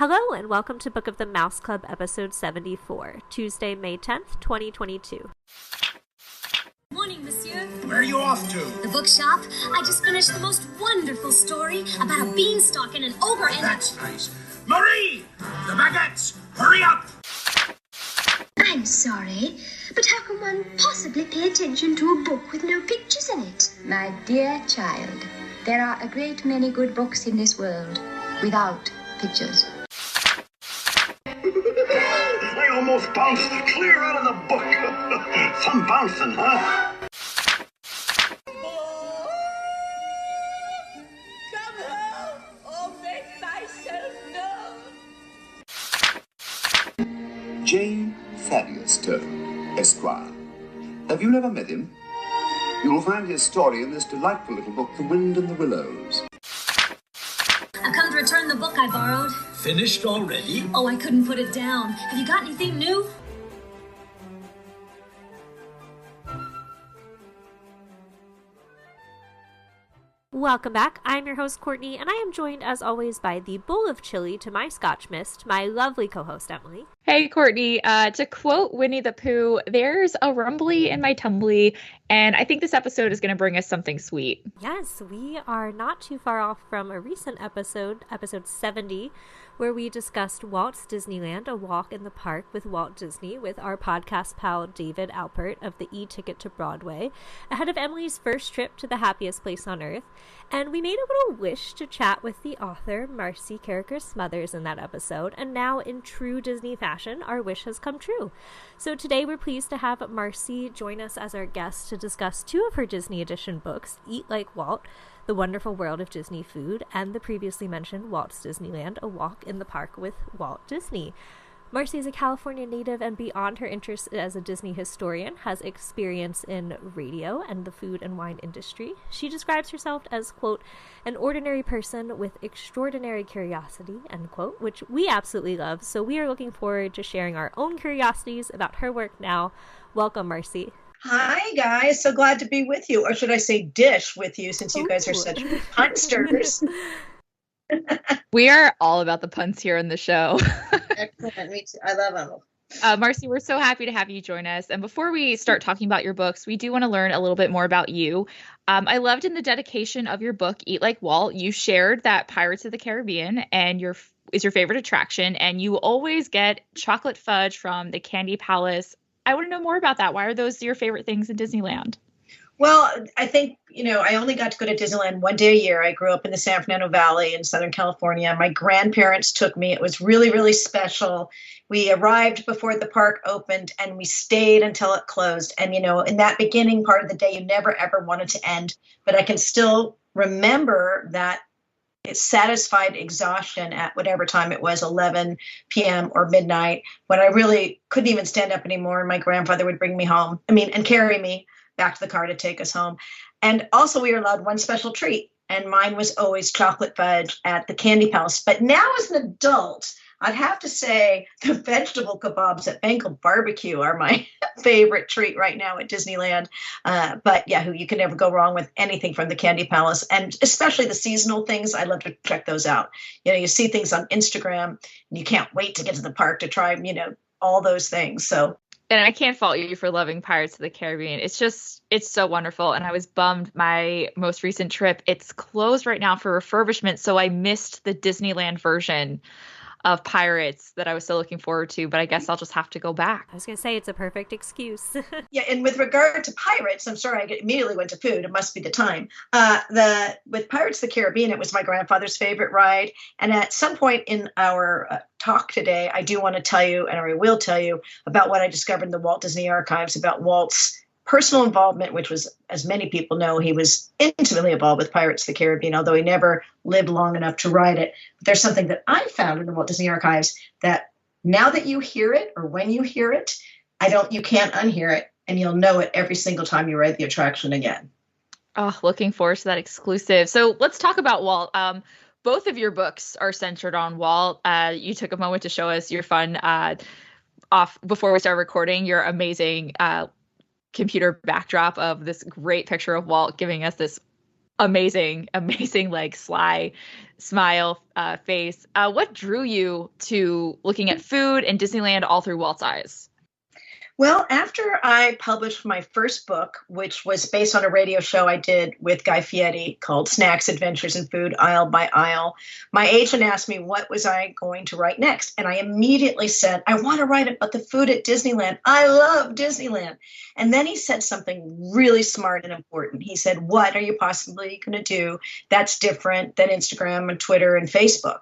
Hello and welcome to Book of the Mouse Club episode 74, Tuesday, May 10th, 2022. Morning, monsieur. Where are you off to? The bookshop. I just finished the most wonderful story about a beanstalk and an ogre and That's nice. Marie! The baguettes! Hurry up! I'm sorry, but how can one possibly pay attention to a book with no pictures in it? My dear child, there are a great many good books in this world without pictures. I almost bounced clear out of the book. Some bouncing, huh? Come home or make myself known. J. Thaddeus Turtle, Esquire. Have you never met him? You will find his story in this delightful little book, The Wind and the Willows. I've come to return the book I borrowed. Finished already? Oh, I couldn't put it down. Have you got anything new? Welcome back. I'm your host, Courtney, and I am joined, as always, by the bowl of chili to my Scotch mist, my lovely co-host, Emily. Hey, Courtney. To quote Winnie the Pooh, there's a rumbly in my tumbly, and I think this episode is going to bring us something sweet. Yes, we are not too far off from a recent episode, episode 70, where we discussed Walt's Disneyland, A Walk in the Park with Walt Disney, with our podcast pal David Alpert of the E-Ticket to Broadway, ahead of Emily's first trip to the happiest place on earth. And we made a little wish to chat with the author, Marcy Carriker Smothers, in that episode, and now, in true Disney fashion, our wish has come true. So today we're pleased to have Marcy join us as our guest to discuss two of her Disney edition books, Eat Like Walt, The Wonderful World of Disney Food, and the previously mentioned Walt's Disneyland, A Walk in the Park with Walt Disney. Marcy is a California native and, beyond her interest as a Disney historian, has experience in radio and the food and wine industry. She describes herself as, quote, an ordinary person with extraordinary curiosity, end quote, which we absolutely love. So we are looking forward to sharing our own curiosities about her work now. Welcome, Marcy. Hi, guys. So glad to be with you. Or should I say dish with you, since you guys are such punsters. We are all about the puns here on the show. Excellent. Me too. I love them. Marcy, we're so happy to have you join us. And before we start talking about your books, we do want to learn a little bit more about you. I loved in the dedication of your book, Eat Like Walt, you shared that Pirates of the Caribbean is your favorite attraction, and you always get chocolate fudge from the Candy Palace. I want to know more about that. Why are those your favorite things in Disneyland? Well, I think, I only got to go to Disneyland one day a year. I grew up in the San Fernando Valley in Southern California. My grandparents took me. It was really, really special. We arrived before the park opened and we stayed until it closed. And, in that beginning part of the day, you never, ever wanted to end. But I can still remember that it satisfied exhaustion at whatever time it was, 11 p.m. or midnight, when I really couldn't even stand up anymore. And my grandfather would bring me home, and carry me back to the car to take us home. And also we were allowed one special treat, and mine was always chocolate fudge at the Candy Palace. But now as an adult, I'd have to say the vegetable kebabs at Bengal Barbecue are my favorite treat right now at Disneyland. But yeah, you can never go wrong with anything from the Candy Palace, and especially the seasonal things. I love to check those out. You see things on Instagram and you can't wait to get to the park to try, all those things. So. And I can't fault you for loving Pirates of the Caribbean. It's so wonderful. And I was bummed my most recent trip, it's closed right now for refurbishment. So I missed the Disneyland version of Pirates that I was so looking forward to, but I guess I'll just have to go back. I was going to say, it's a perfect excuse. Yeah, and with regard to Pirates, I'm sorry, I immediately went to food. It must be the time. With Pirates of the Caribbean, it was my grandfather's favorite ride. And at some point in our talk today, I do want to tell you, and I will tell you, about what I discovered in the Walt Disney Archives about Walt's personal involvement, which was, as many people know, he was intimately involved with Pirates of the Caribbean, although he never lived long enough to ride it. But there's something that I found in the Walt Disney Archives that now that you hear it, or when you hear it, you can't unhear it, and you'll know it every single time you ride the attraction again. Oh, looking forward to that exclusive. So let's talk about Walt. Both of your books are centered on Walt. You took a moment to show us your fun off before we started recording, your amazing computer backdrop of this great picture of Walt giving us this amazing, like sly smile face. What drew you to looking at food and Disneyland all through Walt's eyes? Well, after I published my first book, which was based on a radio show I did with Guy Fieri called Snacks, Adventures in Food, Aisle by Aisle, my agent asked me what was I going to write next. And I immediately said, I want to write about the food at Disneyland. I love Disneyland. And then he said something really smart and important. He said, what are you possibly going to do that's different than Instagram and Twitter and Facebook?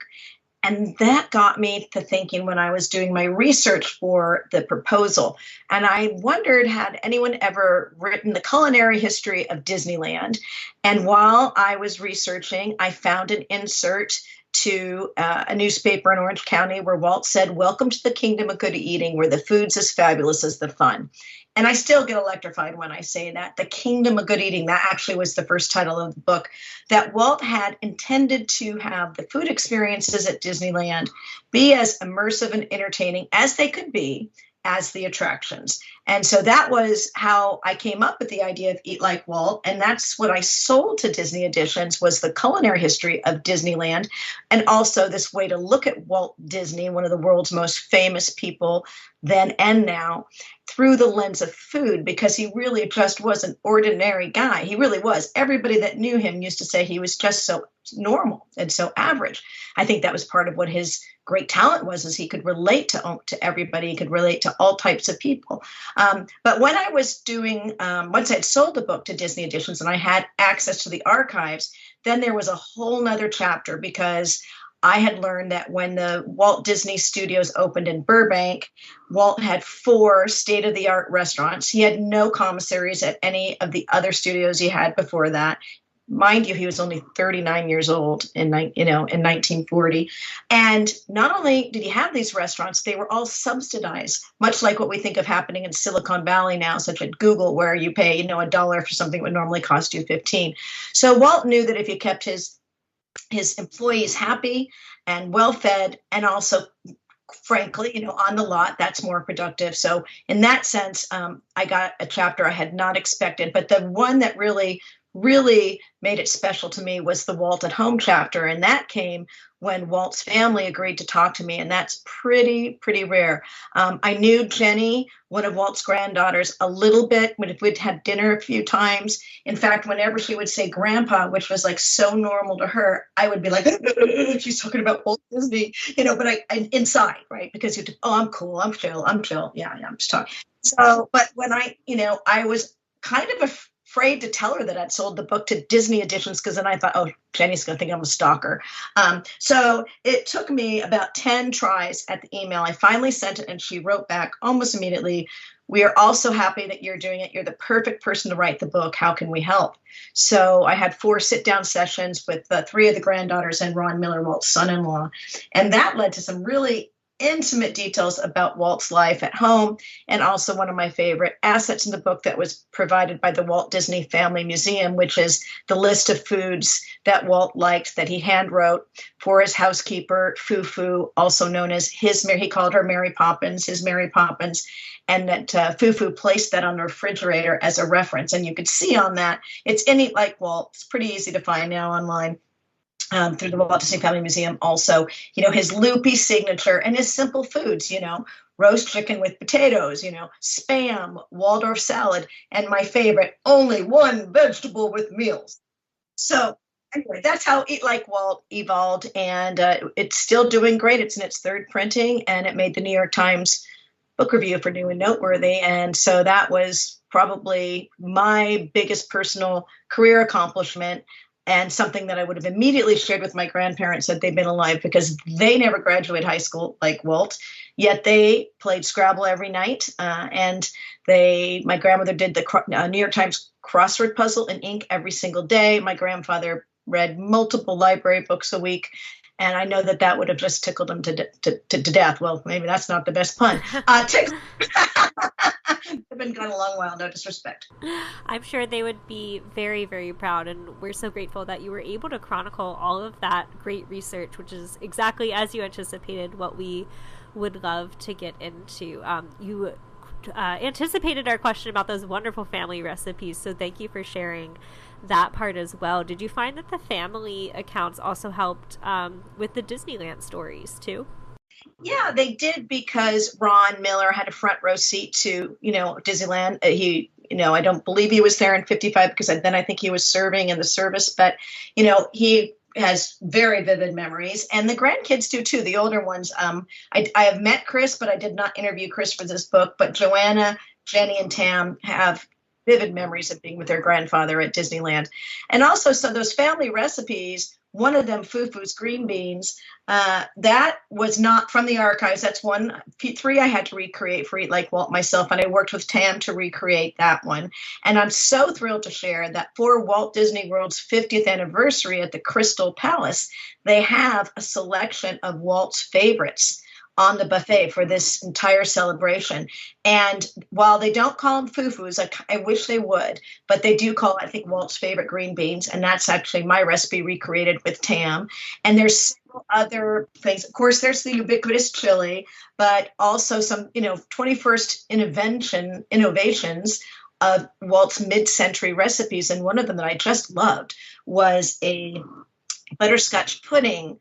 And that got me to thinking when I was doing my research for the proposal. And I wondered, had anyone ever written the culinary history of Disneyland? And while I was researching, I found an insert to a newspaper in Orange County where Walt said, welcome to the kingdom of good eating, where the food's as fabulous as the fun. And I still get electrified when I say that. The Kingdom of Good Eating, that actually was the first title of the book, that Walt had intended to have the food experiences at Disneyland be as immersive and entertaining as they could be as the attractions. And so that was how I came up with the idea of Eat Like Walt. And that's what I sold to Disney Editions, was the culinary history of Disneyland. And also this way to look at Walt Disney, one of the world's most famous people then and now, through the lens of food, because he really just was an ordinary guy. He really was. Everybody that knew him used to say he was just so normal and so average. I think that was part of what his great talent was, is he could relate to everybody. He could relate to all types of people. But when I was doing, once I had sold the book to Disney Editions and I had access to the archives, then there was a whole nother chapter, because I had learned that when the Walt Disney Studios opened in Burbank, Walt had 4 state-of-the-art restaurants. He had no commissaries at any of the other studios he had before that. Mind you, he was only 39 years old in 1940. And not only did he have these restaurants, they were all subsidized, much like what we think of happening in Silicon Valley now, such as Google, where you pay, $1 for something that would normally cost you 15. So Walt knew that if he kept his employees happy and well-fed, and also, frankly, on the lot, that's more productive. So in that sense, I got a chapter I had not expected, but the one that really made it special to me was the Walt at Home chapter. And that came when Walt's family agreed to talk to me. And that's pretty rare. I knew Jenny, one of Walt's granddaughters, a little bit. We'd had dinner a few times. In fact, whenever she would say grandpa, which was like so normal to her, I would be like, she's talking about Walt Disney, but I inside, right? Because I'm cool. I'm chill. Yeah, I'm just talking. So, but when I was kind of afraid to tell her that I'd sold the book to Disney Editions, because then I thought, oh, Jenny's going to think I'm a stalker. So it took me about 10 tries at the email. I finally sent it, and she wrote back almost immediately, we are all so happy that you're doing it. You're the perfect person to write the book. How can we help? So I had 4 sit-down sessions with 3 of the granddaughters and Ron Miller, Walt's son-in-law. And that led to some really intimate details about Walt's life at home, and also one of my favorite assets in the book that was provided by the Walt Disney Family Museum, which is the list of foods that Walt liked that he hand wrote for his housekeeper, Foo-Foo, also known as he called her Mary Poppins, his Mary Poppins, and that Foo-Foo placed that on the refrigerator as a reference. And you could see on that, it's in Eat Like Walt. It's pretty easy to find now online. Through the Walt Disney Family Museum also, his loopy signature and his simple foods, roast chicken with potatoes, Spam, Waldorf salad, and my favorite, only 1 vegetable with meals. So anyway, that's how Eat Like Walt evolved, and it's still doing great. It's in its 3rd printing, and it made the New York Times book review for New and Noteworthy. And so that was probably my biggest personal career accomplishment, and something that I would have immediately shared with my grandparents had they been alive, because they never graduated high school like Walt, yet they played Scrabble every night. And my grandmother did the New York Times crossword puzzle in ink every single day. My grandfather read multiple library books a week. And I know that would have just tickled them to death. Well, maybe that's not the best pun. I've been gone a long while, no disrespect. I'm sure they would be very, very proud. And we're so grateful that you were able to chronicle all of that great research, which is exactly as you anticipated what we would love to get into. You anticipated our question about those wonderful family recipes. So thank you for sharing that part as well. Did you find that the family accounts also helped with the Disneyland stories too? Yeah, they did, because Ron Miller had a front row seat to, Disneyland. I don't believe he was there in 55, because then I think he was serving in the service, but, he has very vivid memories, and the grandkids do too, the older ones. I have met Chris, but I did not interview Chris for this book, but Joanna, Jenny, and Tam have vivid memories of being with their grandfather at Disneyland. And also, so those family recipes, one of them, Fufu's green beans, that was not from the archives. That's one. 3 I had to recreate for Eat Like Walt myself, and I worked with Tam to recreate that one. And I'm so thrilled to share that for Walt Disney World's 50th anniversary at the Crystal Palace, they have a selection of Walt's favorites on the buffet for this entire celebration. And while they don't call them fufus, I wish they would, but they do call it, I think, Walt's favorite green beans. And that's actually my recipe recreated with Tam. And there's several other things. Of course, there's the ubiquitous chili, but also some, 21st innovations of Walt's mid-century recipes. And one of them that I just loved was a butterscotch pudding.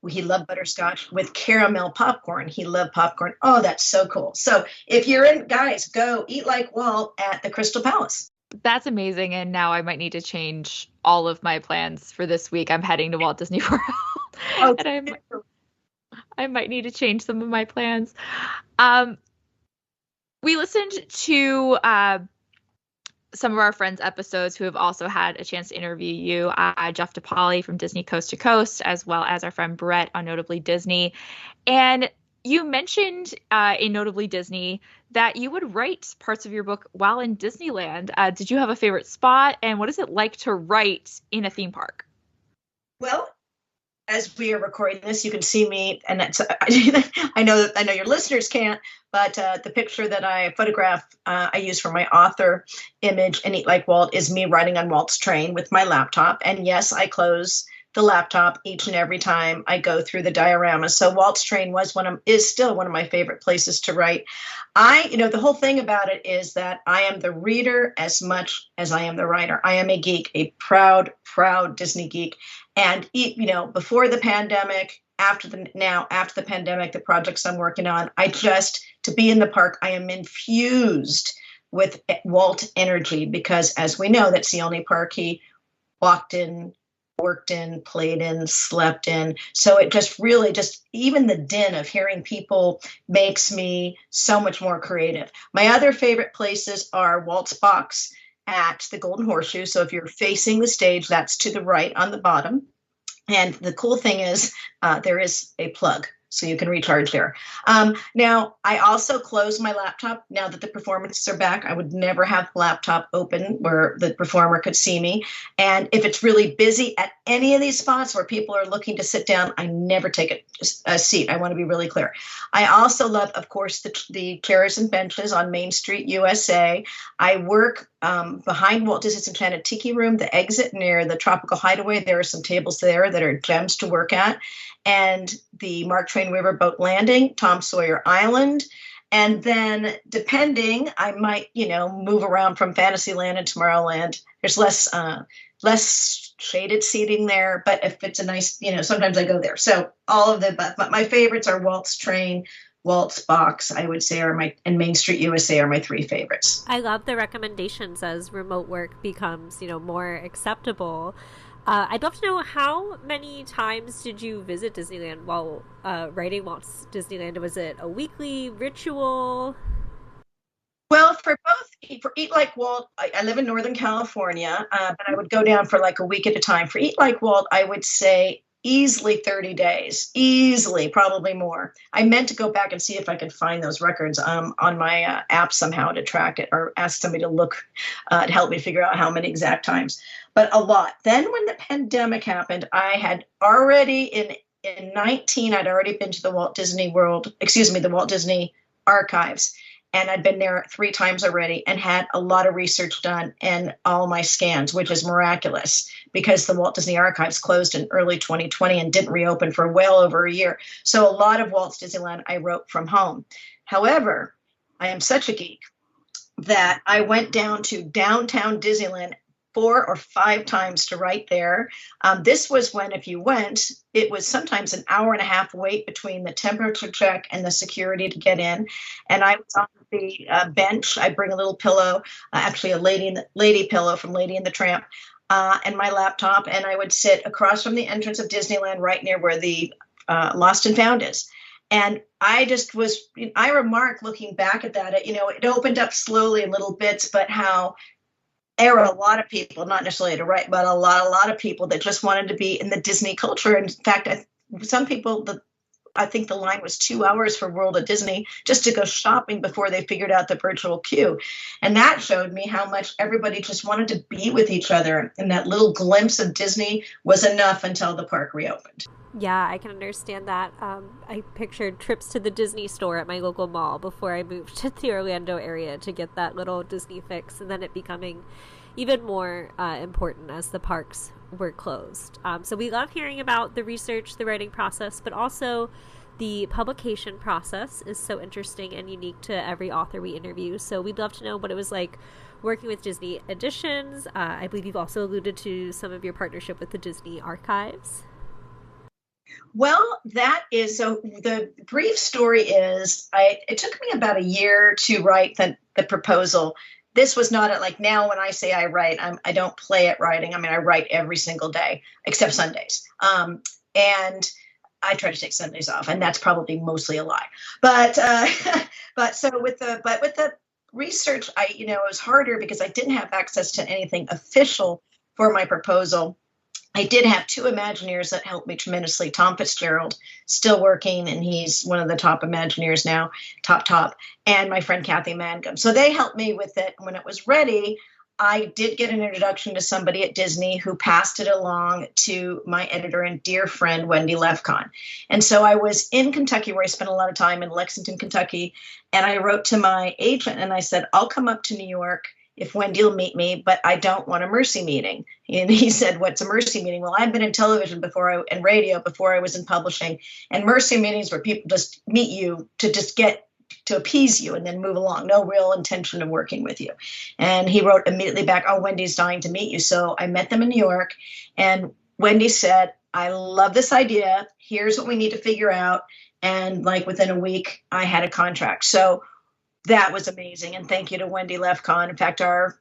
He loved butterscotch with caramel popcorn. He loved popcorn. Oh, that's so cool. So if you're in, guys, go Eat Like Walt at the Crystal Palace. That's amazing. And now I might need to change all of my plans for this week. I'm heading to Walt Disney World. Oh, and I might need to change some of my plans. We listened to some of our friends' episodes who have also had a chance to interview you, Jeff DePauli from Disney Coast to Coast, as well as our friend Brett on Notably Disney. And you mentioned in Notably Disney that you would write parts of your book while in Disneyland. Did you have a favorite spot, and what is it like to write in a theme park? Well, as we are recording this, you can see me, and that's, I know your listeners can't, but the picture that I photographed, I use for my author image in Eat Like Walt is me riding on Walt's train with my laptop. And yes, I close the laptop each and every time I go through the diorama. So Walt's train is still one of my favorite places to write. The whole thing about it is that I am the reader as much as I am the writer. I am a geek, a proud Disney geek. And before the pandemic, after the pandemic, the projects I'm working on, to be in the park, I am infused with Walt energy, because as we know, that's the only park he walked in, worked in, played in, slept in. So it just really, even the din of hearing people makes me so much more creative. My other favorite places are Walt's box at the Golden Horseshoe. So if you're facing the stage, that's to the right on the bottom. And the cool thing is there is a plug, so you can recharge there. Now, I also close my laptop now that the performances are back. I would never have the laptop open where the performer could see me. And if it's really busy at any of these spots where people are looking to sit down, I never take a seat. I want to be really clear. I also love, of course, the chairs and benches on Mainstreet USA. I work behind Walt Disney's Enchanted Tiki Room, the exit near the Tropical Hideaway. There are some tables there that are gems to work at. And the Mark Twain Riverboat Landing, Tom Sawyer Island. And then depending, I might, move around from Fantasyland and Tomorrowland. There's less shaded seating there, but if it's a nice, sometimes I go there. So all of but my favorites are Walt's train, Walt's box, I would say, and Mainstreet USA are my 3 favorites. I love the recommendations as remote work becomes, more acceptable. I'd love to know, how many times did you visit Disneyland while writing Walt's Disneyland? Was it a weekly ritual? Well, for Eat Like Walt, I live in Northern California, but I would go down for like a week at a time. For Eat Like Walt, I would say easily 30 days, easily, probably more. I meant to go back and see if I could find those records on my app somehow to track it, or ask somebody to look to help me figure out how many exact times. But a lot. Then when the pandemic happened, I had already in 19, I'd already been to the Walt Disney archives. And I'd been there 3 times already and had a lot of research done and all my scans, which is miraculous because the Walt Disney Archives closed in early 2020 and didn't reopen for well over a year. So a lot of Walt's Disneyland I wrote from home. However, I am such a geek that I went down to downtown Disneyland 4 or 5 times to write there. This was when, if you went, it was sometimes an hour and a half wait between the temperature check and the security to get in. And I was on the bench. I bring a little pillow, actually a lady pillow from Lady and the Tramp, and my laptop. And I would sit across from the entrance of Disneyland, right near where the Lost and Found is. And I remark looking back at that, it opened up slowly in little bits, but how there were a lot of people, not necessarily to write, but a lot of people that just wanted to be in the Disney culture. In fact, some people, I think the line was 2 hours for World of Disney just to go shopping before they figured out the virtual queue. And that showed me how much everybody just wanted to be with each other. And that little glimpse of Disney was enough until the park reopened. Yeah, I can understand that. I pictured trips to the Disney store at my local mall before I moved to the Orlando area to get that little Disney fix, and then it becoming even more important as the parks were closed. So we love hearing about the research, the writing process, but also the publication process is so interesting and unique to every author we interview. So we'd love to know what it was like working with Disney Editions. I believe you've also alluded to some of your partnership with the Disney Archives. Well, that is, so the brief story is, it took me about a year to write the proposal. This was not like now when I say I write, I don't play at writing. I mean, I write every single day except Sundays. And I try to take Sundays off, and that's probably mostly a lie. But with the research, it was harder because I didn't have access to anything official for my proposal. I did have 2 Imagineers that helped me tremendously. Tom Fitzgerald, still working, and he's one of the top Imagineers now, top, and my friend Kathy Mangum. So they helped me with it. When it was ready, I did get an introduction to somebody at Disney who passed it along to my editor and dear friend, Wendy Lefcon. And so I was in Kentucky, where I spent a lot of time in Lexington, Kentucky, and I wrote to my agent and I said, I'll come up to New York if Wendy will meet me, but I don't want a Mercy meeting. And he said, what's a Mercy meeting? Well, I've been in television and radio before I was in publishing, and Mercy meetings where people just meet you to just get to appease you and then move along. No real intention of working with you. And he wrote immediately back, oh, Wendy's dying to meet you. So I met them in New York, and Wendy said, I love this idea. Here's what we need to figure out. And like within a week, I had a contract. So that was amazing. And thank you to Wendy Lefcon. In fact, our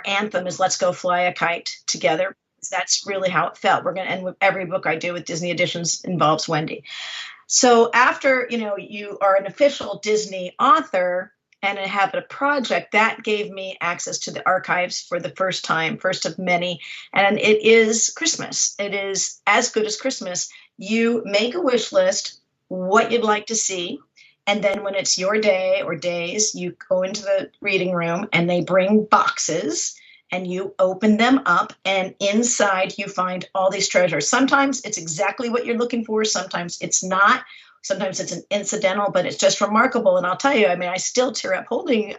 anthem is Let's Go Fly a Kite together. That's really how it felt. And every book I do with Disney Editions involves Wendy. So after, you are an official Disney author and have a project, that gave me access to the archives for the first time, first of many. And it is Christmas. It is as good as Christmas. You make a wish list, what you'd like to see. And then when it's your day or days, you go into the reading room and they bring boxes and you open them up, and inside you find all these treasures. Sometimes it's exactly what you're looking for. Sometimes it's not. Sometimes it's an incidental, but it's just remarkable. And I'll tell you, I still tear up holding,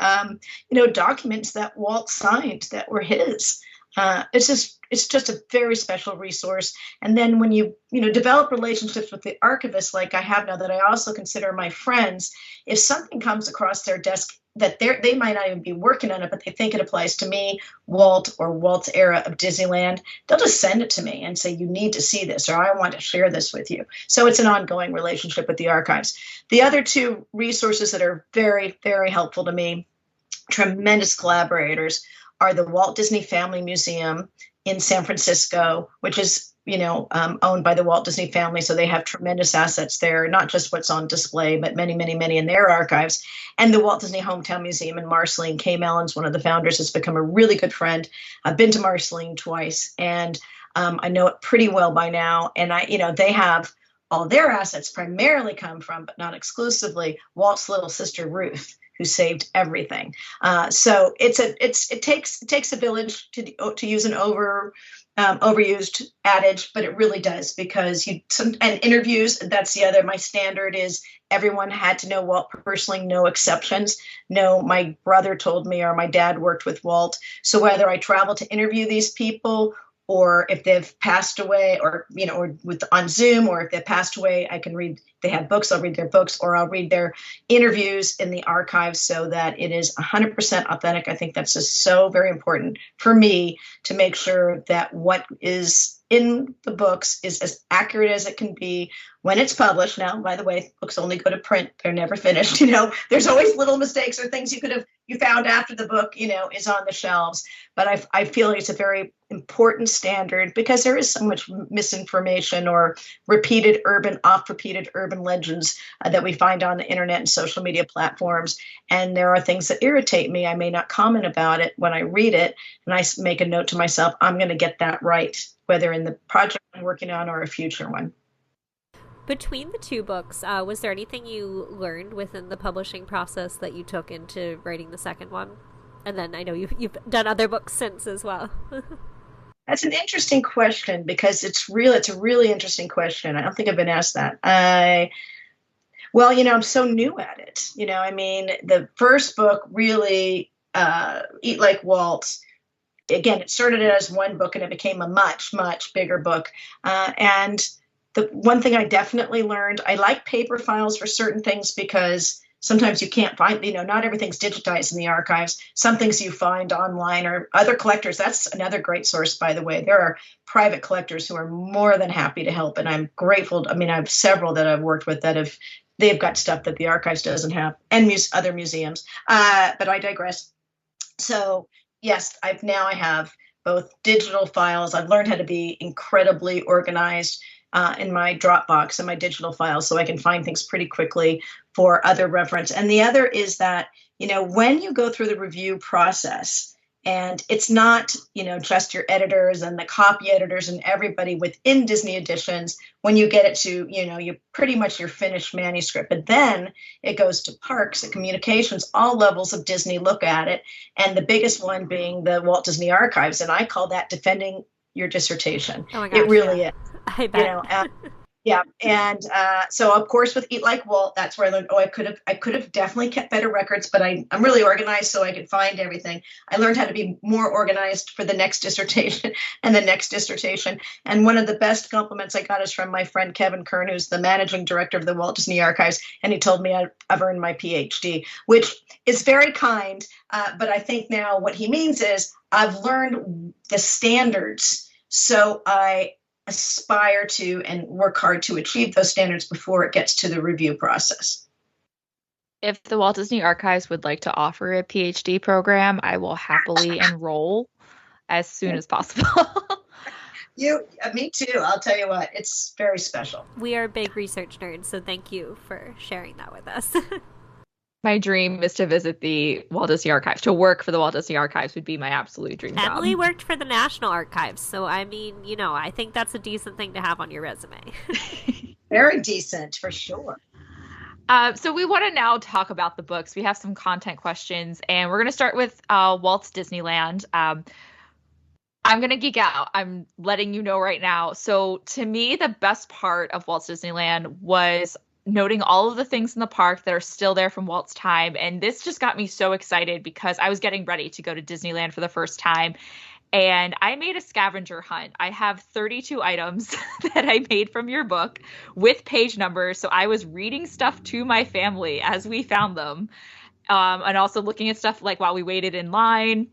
documents that Walt signed that were his. It's just a very special resource. And then when you develop relationships with the archivists like I have now, that I also consider my friends, if something comes across their desk that they might not even be working on it, but they think it applies to me, Walt, or Walt's era of Disneyland, they'll just send it to me and say, you need to see this, or I want to share this with you. So it's an ongoing relationship with the archives. The other 2 resources that are very, very helpful to me, tremendous collaborators, are the Walt Disney Family Museum in San Francisco, which is, owned by the Walt Disney family. So they have tremendous assets there, not just what's on display, but many, many, many in their archives. And the Walt Disney Hometown Museum in Marceline. Kay Mellon's one of the founders, has become a really good friend. I've been to Marceline twice, and I know it pretty well by now. And they have all their assets primarily come from, but not exclusively, Walt's little sister, Ruth, who saved everything. So it takes a village to use an overused adage, but it really does, because and interviews, that's the other. My standard is everyone had to know Walt personally, no exceptions. No, my brother told me, or my dad worked with Walt. So whether I travel to interview these people or if they've passed away, or, or on Zoom, or if they've passed away, I can read, they have books, I'll read their books, or I'll read their interviews in the archives so that it is 100% authentic. I think that's just so very important for me to make sure that what is in the books is as accurate as it can be when it's published. Now, by the way, books only go to print. They're never finished. There's always little mistakes or things you found after the book, is on the shelves. But I feel like it's a very important standard because there is so much misinformation or oft-repeated urban legends that we find on the internet and social media platforms. And there are things that irritate me. I may not comment about it when I read it, and I make a note to myself, I'm going to get that right, whether in the project I'm working on or a future one. Between the two books, was there anything you learned within the publishing process that you took into writing the second one? And then I know you've done other books since as well. That's an interesting question because it's a really interesting question. I don't think I've been asked that. I'm so new at it. The first book really, Eat Like Walt, again, it started as one book and it became a much, much bigger book. And the one thing I definitely learned, I like paper files for certain things because sometimes you can't find, not everything's digitized in the archives. Some things you find online or other collectors. That's another great source, by the way. There are private collectors who are more than happy to help. And I'm grateful. I have several that I've worked with that they've got stuff that the archives doesn't have, and other museums. But I digress. So yes, I have both digital files. I've learned how to be incredibly organized in my Dropbox and my digital files so I can find things pretty quickly for other reference. And the other is that, when you go through the review process, and it's not, just your editors and the copy editors and everybody within Disney Editions, when you get it to, you pretty much your finished manuscript, but then it goes to parks and communications, all levels of Disney look at it. And the biggest one being the Walt Disney Archives. And I call that defending your dissertation. Oh my gosh, it really is. I bet. Yeah. And so of course with Eat Like Walt, that's where I learned, I could have definitely kept better records, but I'm really organized so I could find everything. I learned how to be more organized for the next dissertation and the next dissertation. And one of the best compliments I got is from my friend Kevin Kern, who's the managing director of the Walt Disney Archives. And he told me I've earned my PhD, which is very kind. But I think now what he means is I've learned the standards. So I aspire to and work hard to achieve those standards before it gets to the review process. If the Walt Disney Archives would like to offer a PhD program, I will happily enroll as soon as possible. Me too. I'll tell you what, it's very special. We are big research nerds, so thank you for sharing that with us. My dream is to visit the Walt Disney Archives. To work for the Walt Disney Archives would be my absolute dream job. Emily worked for the National Archives, so I think that's a decent thing to have on your resume. Very decent, for sure. So we want to now talk about the books. We have some content questions, and we're going to start with Walt's Disneyland. I'm going to geek out. I'm letting you know right now. So to me, the best part of Walt's Disneyland was noting all of the things in the park that are still there from Walt's time. And this just got me so excited because I was getting ready to go to Disneyland for the first time. And I made a scavenger hunt. I have 32 items that I made from your book with page numbers. So I was reading stuff to my family as we found them. And also looking at stuff like while we waited in line.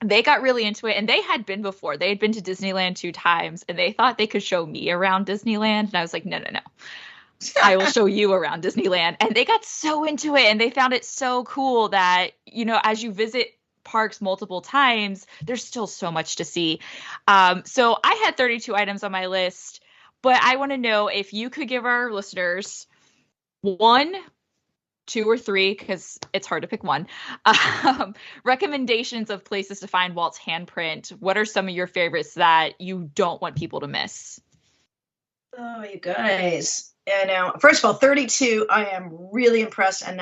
They got really into it, and they had been before. They had been to Disneyland 2 times, and they thought they could show me around Disneyland. And I was like, no. I will show you around Disneyland. And they got so into it, and they found it so cool that, as you visit parks multiple times, there's still so much to see. So I had 32 items on my list, but I want to know if you could give our listeners 1, 2, or 3, because it's hard to pick one, recommendations of places to find Walt's handprint. What are some of your favorites that you don't want people to miss? Oh, you guys. First of all, 32, I am really impressed, and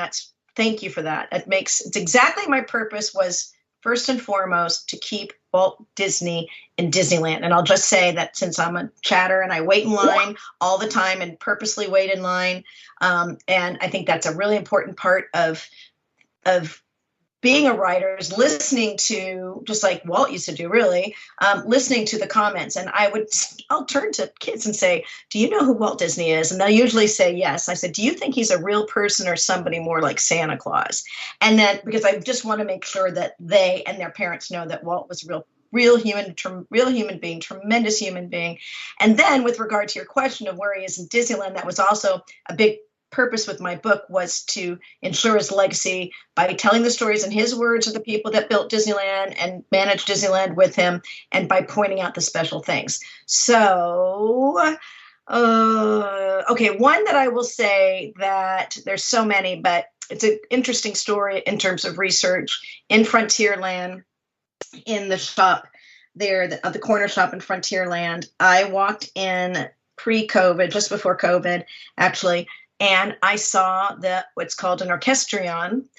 thank you for that. It's exactly my purpose was first and foremost to keep Walt Disney in Disneyland. And I'll just say that since I'm a chatter and I wait in line all the time and purposely wait in line, and I think that's a really important part of being a writer is listening to, just like Walt used to do, really, listening to the comments. And I'll turn to kids and say, do you know who Walt Disney is? And they'll usually say yes. I said, do you think he's a real person or somebody more like Santa Claus? And then, because I just want to make sure that they and their parents know that Walt was real human being, tremendous human being. And then with regard to your question of where he is in Disneyland, that was also a big purpose with my book, was to ensure his legacy by telling the stories in his words of the people that built Disneyland and managed Disneyland with him, and by pointing out the special things. So, okay, one that I will say, that there's so many, but it's an interesting story in terms of research. In Frontierland, in the shop there, the corner shop in Frontierland, I walked in pre-COVID, just before COVID, actually, and I saw what's called an orchestrion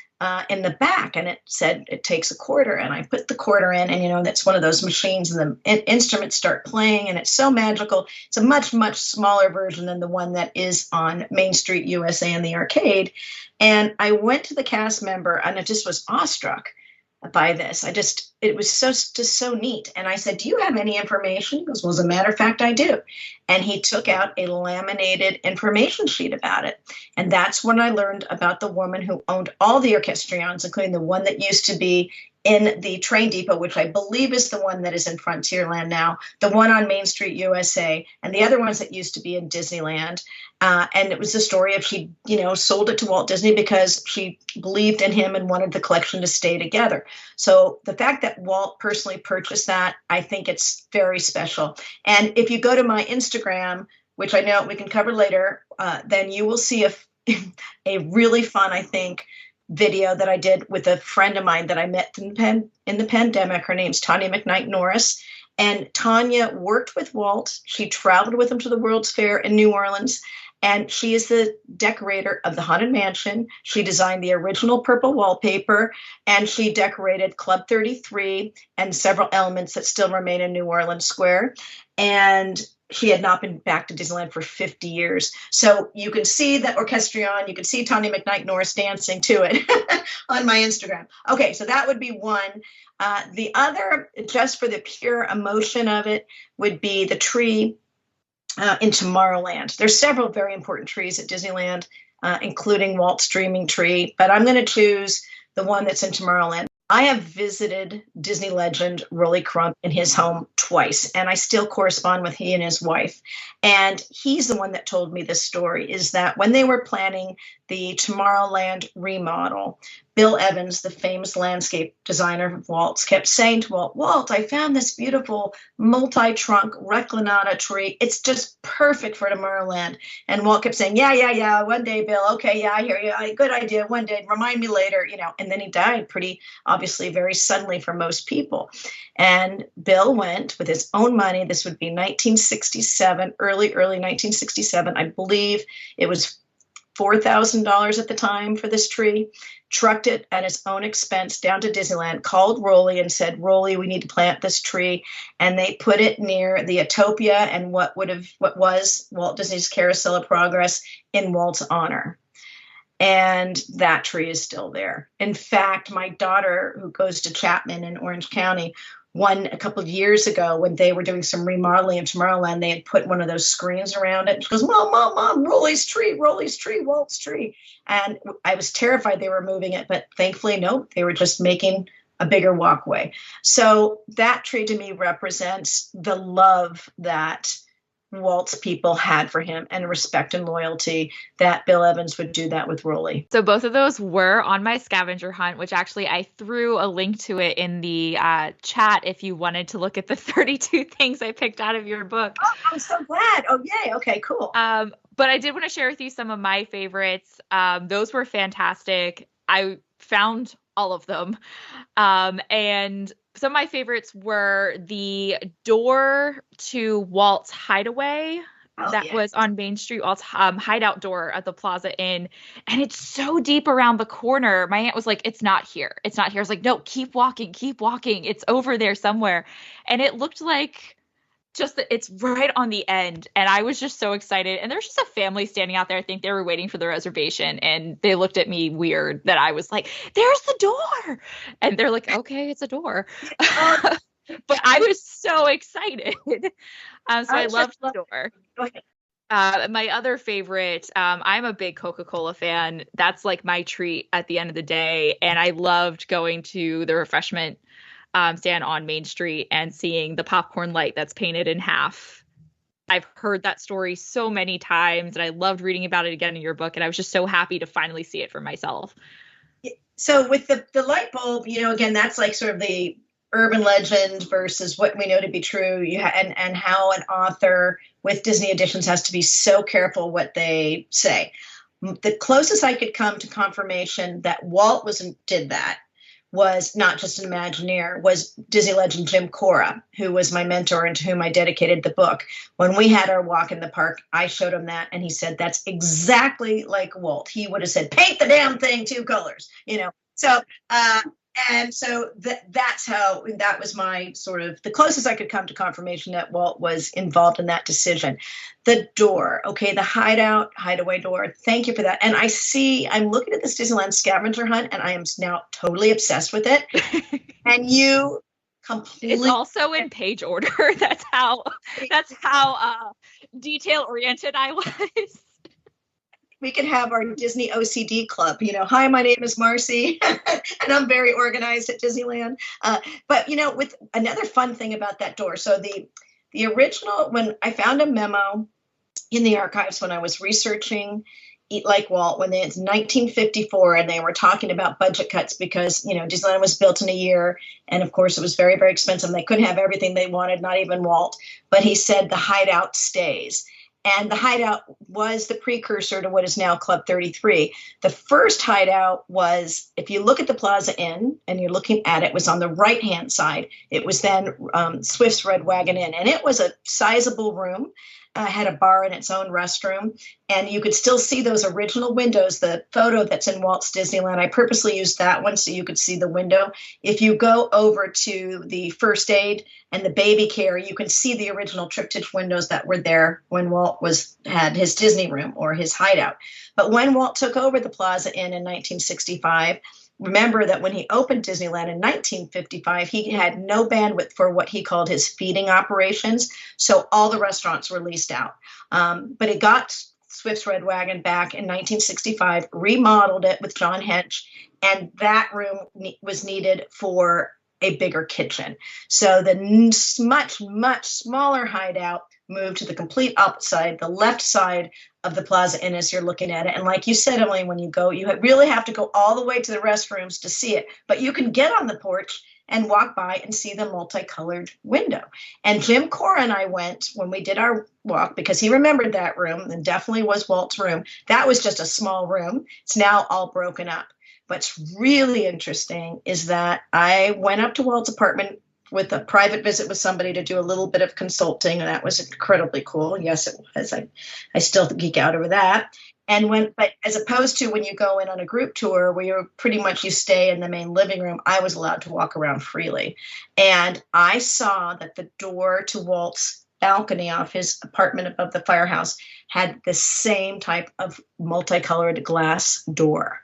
in the back, and it said it takes a quarter, and I put the quarter in, and that's one of those machines, and the instruments start playing, and it's so magical. It's a much, much smaller version than the one that is on Mainstreet USA in the arcade. And I went to the cast member, and I just was awestruck by this. It was just so neat. And I said, do you have any information? He goes, well, as a matter of fact, I do. And he took out a laminated information sheet about it. And that's when I learned about the woman who owned all the orchestrions, including the one that used to be in the train depot, which I believe is the one that is in Frontierland now, the one on Mainstreet USA, and the other ones that used to be in Disneyland. And it was the story of she, sold it to Walt Disney because she believed in him and wanted the collection to stay together. So the fact that Walt personally purchased that, I think it's very special. And if you go to my Instagram, which I know we can cover later, then you will see a really fun, I think, video that I did with a friend of mine that I met in the pandemic. Her name's Tanya McKnight Norris. And Tanya worked with Walt. She traveled with him to the World's Fair in New Orleans. And she is the decorator of the Haunted Mansion. She designed the original purple wallpaper, and she decorated Club 33 and several elements that still remain in New Orleans Square. And she had not been back to Disneyland for 50 years. So you can see that orchestrion. You can see Tanya McKnight Norris dancing to it on my Instagram. Okay, so that would be one. The other, just for the pure emotion of it, would be the tree in Tomorrowland. There's several very important trees at Disneyland, including Walt's Dreaming Tree, but I'm going to choose the one that's in Tomorrowland. I have visited Disney legend Rolly Crump in his home twice, and I still correspond with he and his wife. And he's the one that told me this story, is that when they were planning the Tomorrowland remodel, Bill Evans, the famous landscape designer of Walt's, kept saying to Walt, Walt, I found this beautiful multi-trunk reclinata tree. It's just perfect for Tomorrowland. And Walt kept saying, yeah, one day, Bill. Okay, yeah, I hear you. Good idea. One day, remind me later, And then he died pretty obviously very suddenly for most people. And Bill went with his own money. This would be 1967, early 1967. I believe it was $4,000 at the time for this tree, trucked it at his own expense down to Disneyland, called Rolly and said, Rolly, we need to plant this tree. And they put it near the Utopia and what was Walt Disney's Carousel of Progress in Walt's honor. And that tree is still there. In fact, my daughter, who goes to Chapman in Orange County, a couple of years ago when they were doing some remodeling in Tomorrowland, they had put one of those screens around it. She goes, Mom, Rolly's tree, Walt's tree. And I was terrified they were moving it, but thankfully, no, they were just making a bigger walkway. So that tree to me represents the love that Walt's people had for him and respect and loyalty that Bill Evans would do that with Rolly. So both of those were on my scavenger hunt, which actually I threw a link to it in the chat if you wanted to look at the 32 things I picked out of your book. Oh, I'm so glad. Oh, yay. Okay, cool. But I did want to share with you some of my favorites. Those were fantastic. I found all of them. And some of my favorites were the door to Walt's Hideaway. Was on Main Street, Walt's hideout door at the Plaza Inn. And it's so deep around the corner. My aunt was like, it's not here. It's not here. I was like, no, keep walking. It's over there somewhere. And it looked like just that it's right on the end. And I was just so excited. And there's just a family standing out there. I think they were waiting for the reservation, and they looked at me weird that I was like, there's the door. And they're like, okay, it's a door. But I was so excited. So I loved the door. My other favorite, I'm a big Coca-Cola fan. That's like my treat at the end of the day. And I loved going to the refreshment stand on Main Street and seeing the popcorn light that's painted in half. I've heard that story so many times, and I loved reading about it again in your book. And I was just so happy to finally see it for myself. So with the light bulb, again, that's like sort of the urban legend versus what we know to be true. And how an author with Disney editions has to be so careful what they say. The closest I could come to confirmation that Walt did that was not just an Imagineer, was Disney legend Jim Cora, who was my mentor and to whom I dedicated the book. When we had our walk in the park, I showed him that, and he said, that's exactly like Walt. He would have said, paint the damn thing 2 colors, So, and so that's how, that was my sort of the closest I could come to confirmation that Walt was involved in that decision. The door, okay, the hideaway door. Thank you for that. And I'm looking at this Disneyland scavenger hunt, and I am now totally obsessed with it. And you completely. It's also in page order. That's how detail oriented I was. We could have our Disney OCD club, hi, my name is Marcy, and I'm very organized at Disneyland. But, with another fun thing about that door. So the original, when I found a memo in the archives when I was researching Eat Like Walt, when it's 1954, and they were talking about budget cuts because, Disneyland was built in a year. And of course, it was very, very expensive. They couldn't have everything they wanted, not even Walt. But he said the hideout stays. And the hideout was the precursor to what is now Club 33. The first hideout was, if you look at the Plaza Inn and you're looking at it, was on the right-hand side. It was then Swift's Red Wagon Inn. And it was a sizable room, had a bar and its own restroom. And you could still see those original windows, the photo that's in Walt's Disneyland. I purposely used that one so you could see the window. If you go over to the first aid and the baby care, you can see the original triptych windows that were there when Walt had his Disney room or his hideout. But when Walt took over the Plaza Inn in 1965, remember that when he opened Disneyland in 1955, he had no bandwidth for what he called his feeding operations. So all the restaurants were leased out. But it got Swift's Red Wagon back in 1965, remodeled it with John Hench, and that room was needed for a bigger kitchen. So the much, much smaller hideout moved to the complete opposite, the left side of the Plaza Inn as you're looking at it. And like you said, Emily, when you go, you really have to go all the way to the restrooms to see it. But you can get on the porch and walk by and see the multicolored window. And Jim Cora and I went when we did our walk because he remembered that room and definitely was Walt's room. That was just a small room. It's now all broken up. What's really interesting is that I went up to Walt's apartment with a private visit with somebody to do a little bit of consulting, and that was incredibly cool. Yes, it was. I still geek out over that. But as opposed to when you go in on a group tour where you're pretty much you stay in the main living room, I was allowed to walk around freely. And I saw that the door to Walt's balcony off his apartment above the firehouse had the same type of multicolored glass door.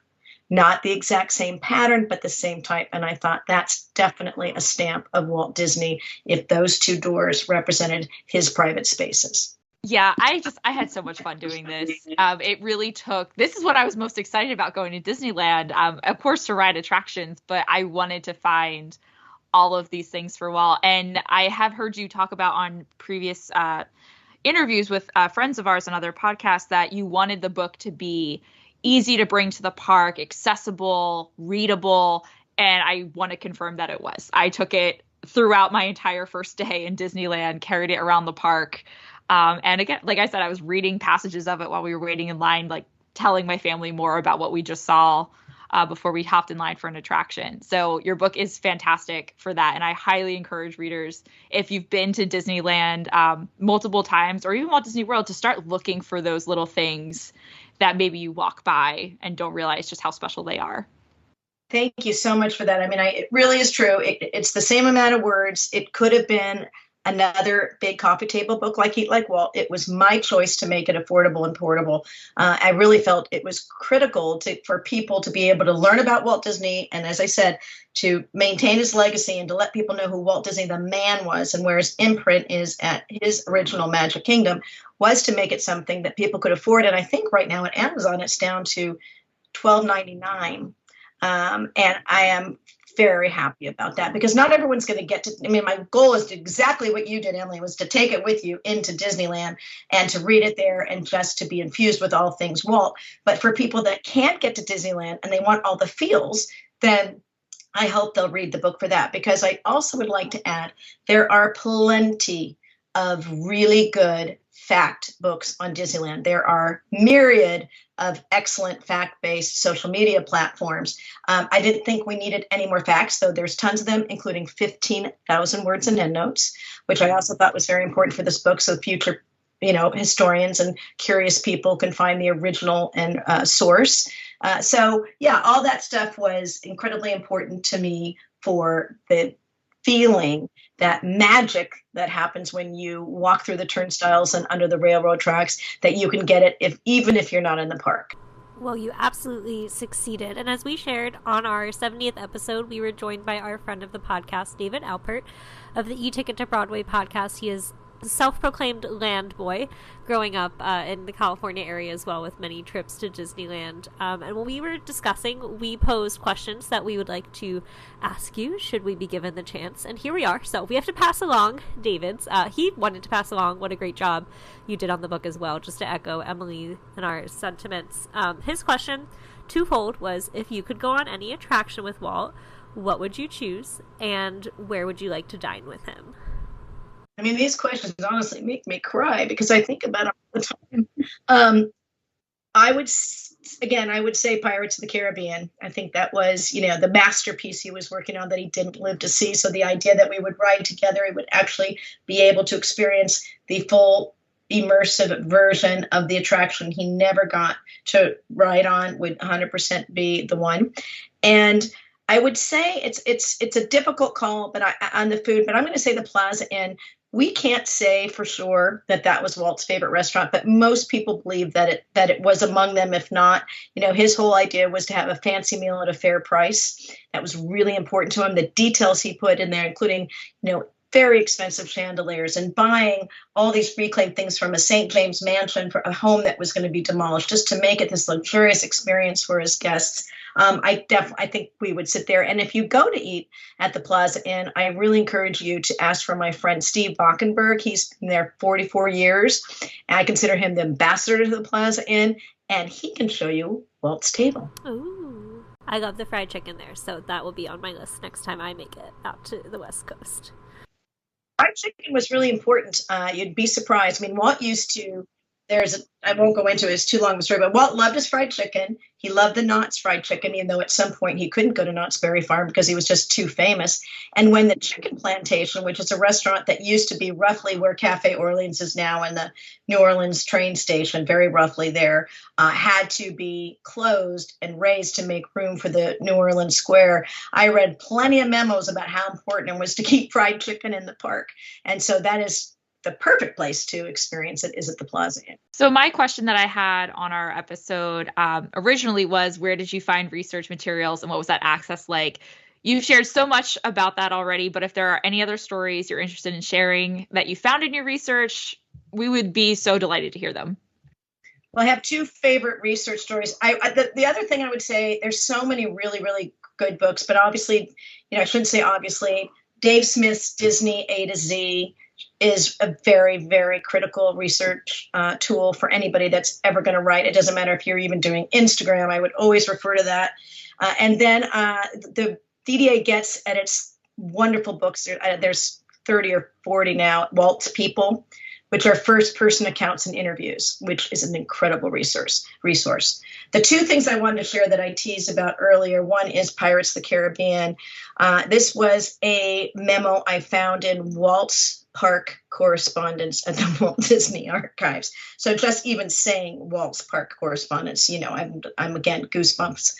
Not the exact same pattern, but the same type. And I thought that's definitely a stamp of Walt Disney if those two doors represented his private spaces. Yeah, I had so much fun doing this. It really this is what I was most excited about going to Disneyland, of course, to ride attractions, but I wanted to find all of these things for Walt. And I have heard you talk about on previous interviews with friends of ours on other podcasts that you wanted the book to be easy to bring to the park, accessible, readable, and I want to confirm that it was. I took it throughout my entire first day in Disneyland, carried it around the park. And again, like I said, I was reading passages of it while we were waiting in line, like telling my family more about what we just saw before we hopped in line for an attraction. So your book is fantastic for that. And I highly encourage readers, if you've been to Disneyland multiple times or even Walt Disney World, to start looking for those little things that maybe you walk by and don't realize just how special they are. Thank you so much for that. I mean, it really is true. It's the same amount of words. It could have been another big coffee table book like Eat Like Walt. It was my choice to make it affordable and portable. I really felt it was critical for people to be able to learn about Walt Disney, and as I said, to maintain his legacy and to let people know who Walt Disney the man was and where his imprint is at his original Magic Kingdom, was to make it something that people could afford. And I think right now at Amazon it's down to $12.99, and I am very happy about that, because not everyone's going to get to, I mean, my goal is to exactly what you did, Emily, was to take it with you into Disneyland and to read it there and just to be infused with all things Walt. But for people that can't get to Disneyland and they want all the feels, then I hope they'll read the book for that, because I also would like to add, there are plenty of really good fact books on Disneyland. There are myriad of excellent fact-based social media platforms. I didn't think we needed any more facts, though there's tons of them, including 15,000 words and endnotes, which I also thought was very important for this book, so future historians and curious people can find the original and source. So yeah, all that stuff was incredibly important to me for the feeling, that magic that happens when you walk through the turnstiles and under the railroad tracks, that you can get it even if you're not in the park. Well, you absolutely succeeded. And as we shared on our 70th episode, we were joined by our friend of the podcast, David Alpert, of the E-Ticket to Broadway podcast. He is self-proclaimed land boy, growing up in the California area as well, with many trips to Disneyland. And when we were discussing, we posed questions that we would like to ask you should we be given the chance, and here we are. So we have to pass along David's. He wanted to pass along what a great job you did on the book as well, just to echo Emily and our sentiments. His question, twofold, was if you could go on any attraction with Walt, what would you choose, and where would you like to dine with him? I mean, these questions honestly make me cry, because I think about it all the time. I would say Pirates of the Caribbean. I think that was, the masterpiece he was working on that he didn't live to see. So the idea that we would ride together, he would actually be able to experience the full immersive version of the attraction he never got to ride on would 100% be the one. And I would say it's a difficult call, but on the food, but I'm going to say the Plaza Inn. We can't say for sure that was Walt's favorite restaurant, but most people believe that it was among them. If not, his whole idea was to have a fancy meal at a fair price. That was really important to him. The details he put in there, including, very expensive chandeliers and buying all these reclaimed things from a St. James mansion for a home that was going to be demolished, just to make it this luxurious experience for his guests. I think we would sit there. And if you go to eat at the Plaza Inn, I really encourage you to ask for my friend Steve Bockenberg. He's been there 44 years. And I consider him the ambassador to the Plaza Inn, and he can show you Walt's table. Ooh, I love the fried chicken there, so that will be on my list next time I make it out to the West Coast. Fried chicken was really important. You'd be surprised. I mean, Walt used to, I won't go into it, it's too long of a story, but Walt loved his fried chicken. He loved the Knott's fried chicken, even though at some point he couldn't go to Knott's Berry Farm because he was just too famous. And when the Chicken Plantation, which is a restaurant that used to be roughly where Cafe Orleans is now and the New Orleans train station, very roughly there, had to be closed and raised to make room for the New Orleans Square, I read plenty of memos about how important it was to keep fried chicken in the park. And so that is the perfect place to experience it, is at the Plaza Inn. So my question that I had on our episode originally was, where did you find research materials and what was that access like? You've shared so much about that already, but if there are any other stories you're interested in sharing that you found in your research, we would be so delighted to hear them. Well, I have two favorite research stories. The other thing I would say, there's so many really, really good books, but obviously, I shouldn't say obviously, Dave Smith's Disney A to Z is a very, very critical research tool for anybody that's ever going to write. It doesn't matter if you're even doing Instagram. I would always refer to that. And then the DDA gets at its wonderful books. There's 30 or 40 now, Walt's People, which are first-person accounts and interviews, which is an incredible resource. The two things I wanted to share that I teased about earlier, one is Pirates of the Caribbean. This was a memo I found in Walt's Park correspondence at the Walt Disney Archives. So just even saying Walt's Park correspondence, I'm again goosebumps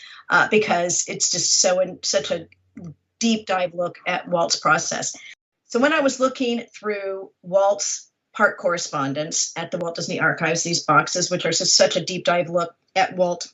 because it's just such a deep dive look at Walt's process. So when I was looking through Walt's park correspondence at the Walt Disney Archives, these boxes, which are just such a deep dive look at Walt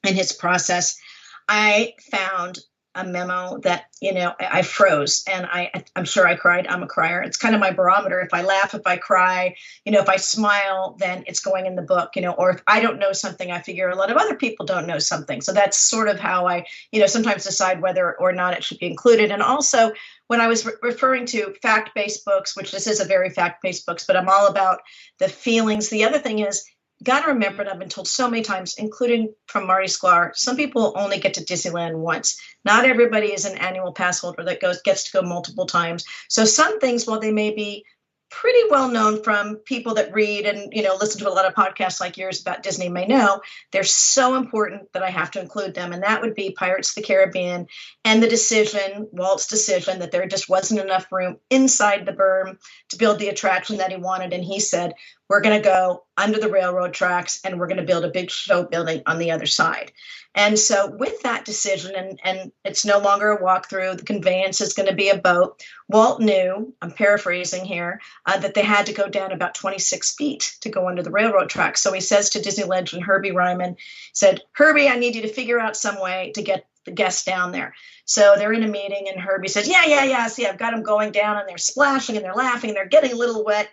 and his process, I found a memo that, I froze, and I'm sure I cried. I'm a crier. It's kind of my barometer. If I laugh, if I cry, if I smile, then it's going in the book, or if I don't know something, I figure a lot of other people don't know something. So that's sort of how I, sometimes decide whether or not it should be included. And also when I was referring to fact-based books, which this is a very fact-based books, but I'm all about the feelings. The other thing is, got to remember, and I've been told so many times, including from Marty Sklar, some people only get to Disneyland once. Not everybody is an annual pass holder that gets to go multiple times. So some things, while they may be pretty well known from people that read and, listen to a lot of podcasts like yours about Disney may know, they're so important that I have to include them. And that would be Pirates of the Caribbean and the decision, Walt's decision, that there just wasn't enough room inside the berm to build the attraction that he wanted. And he said, we're going to go under the railroad tracks and we're going to build a big show building on the other side. And so with that decision, and it's no longer a walkthrough, the conveyance is going to be a boat. Walt knew, I'm paraphrasing here, that they had to go down about 26 feet to go under the railroad tracks. So he says to Disney legend Herbie Ryman, said, Herbie, I need you to figure out some way to get the guests down there. So they're in a meeting and Herbie says, yeah. See, I've got them going down and they're splashing and they're laughing and they're getting a little wet.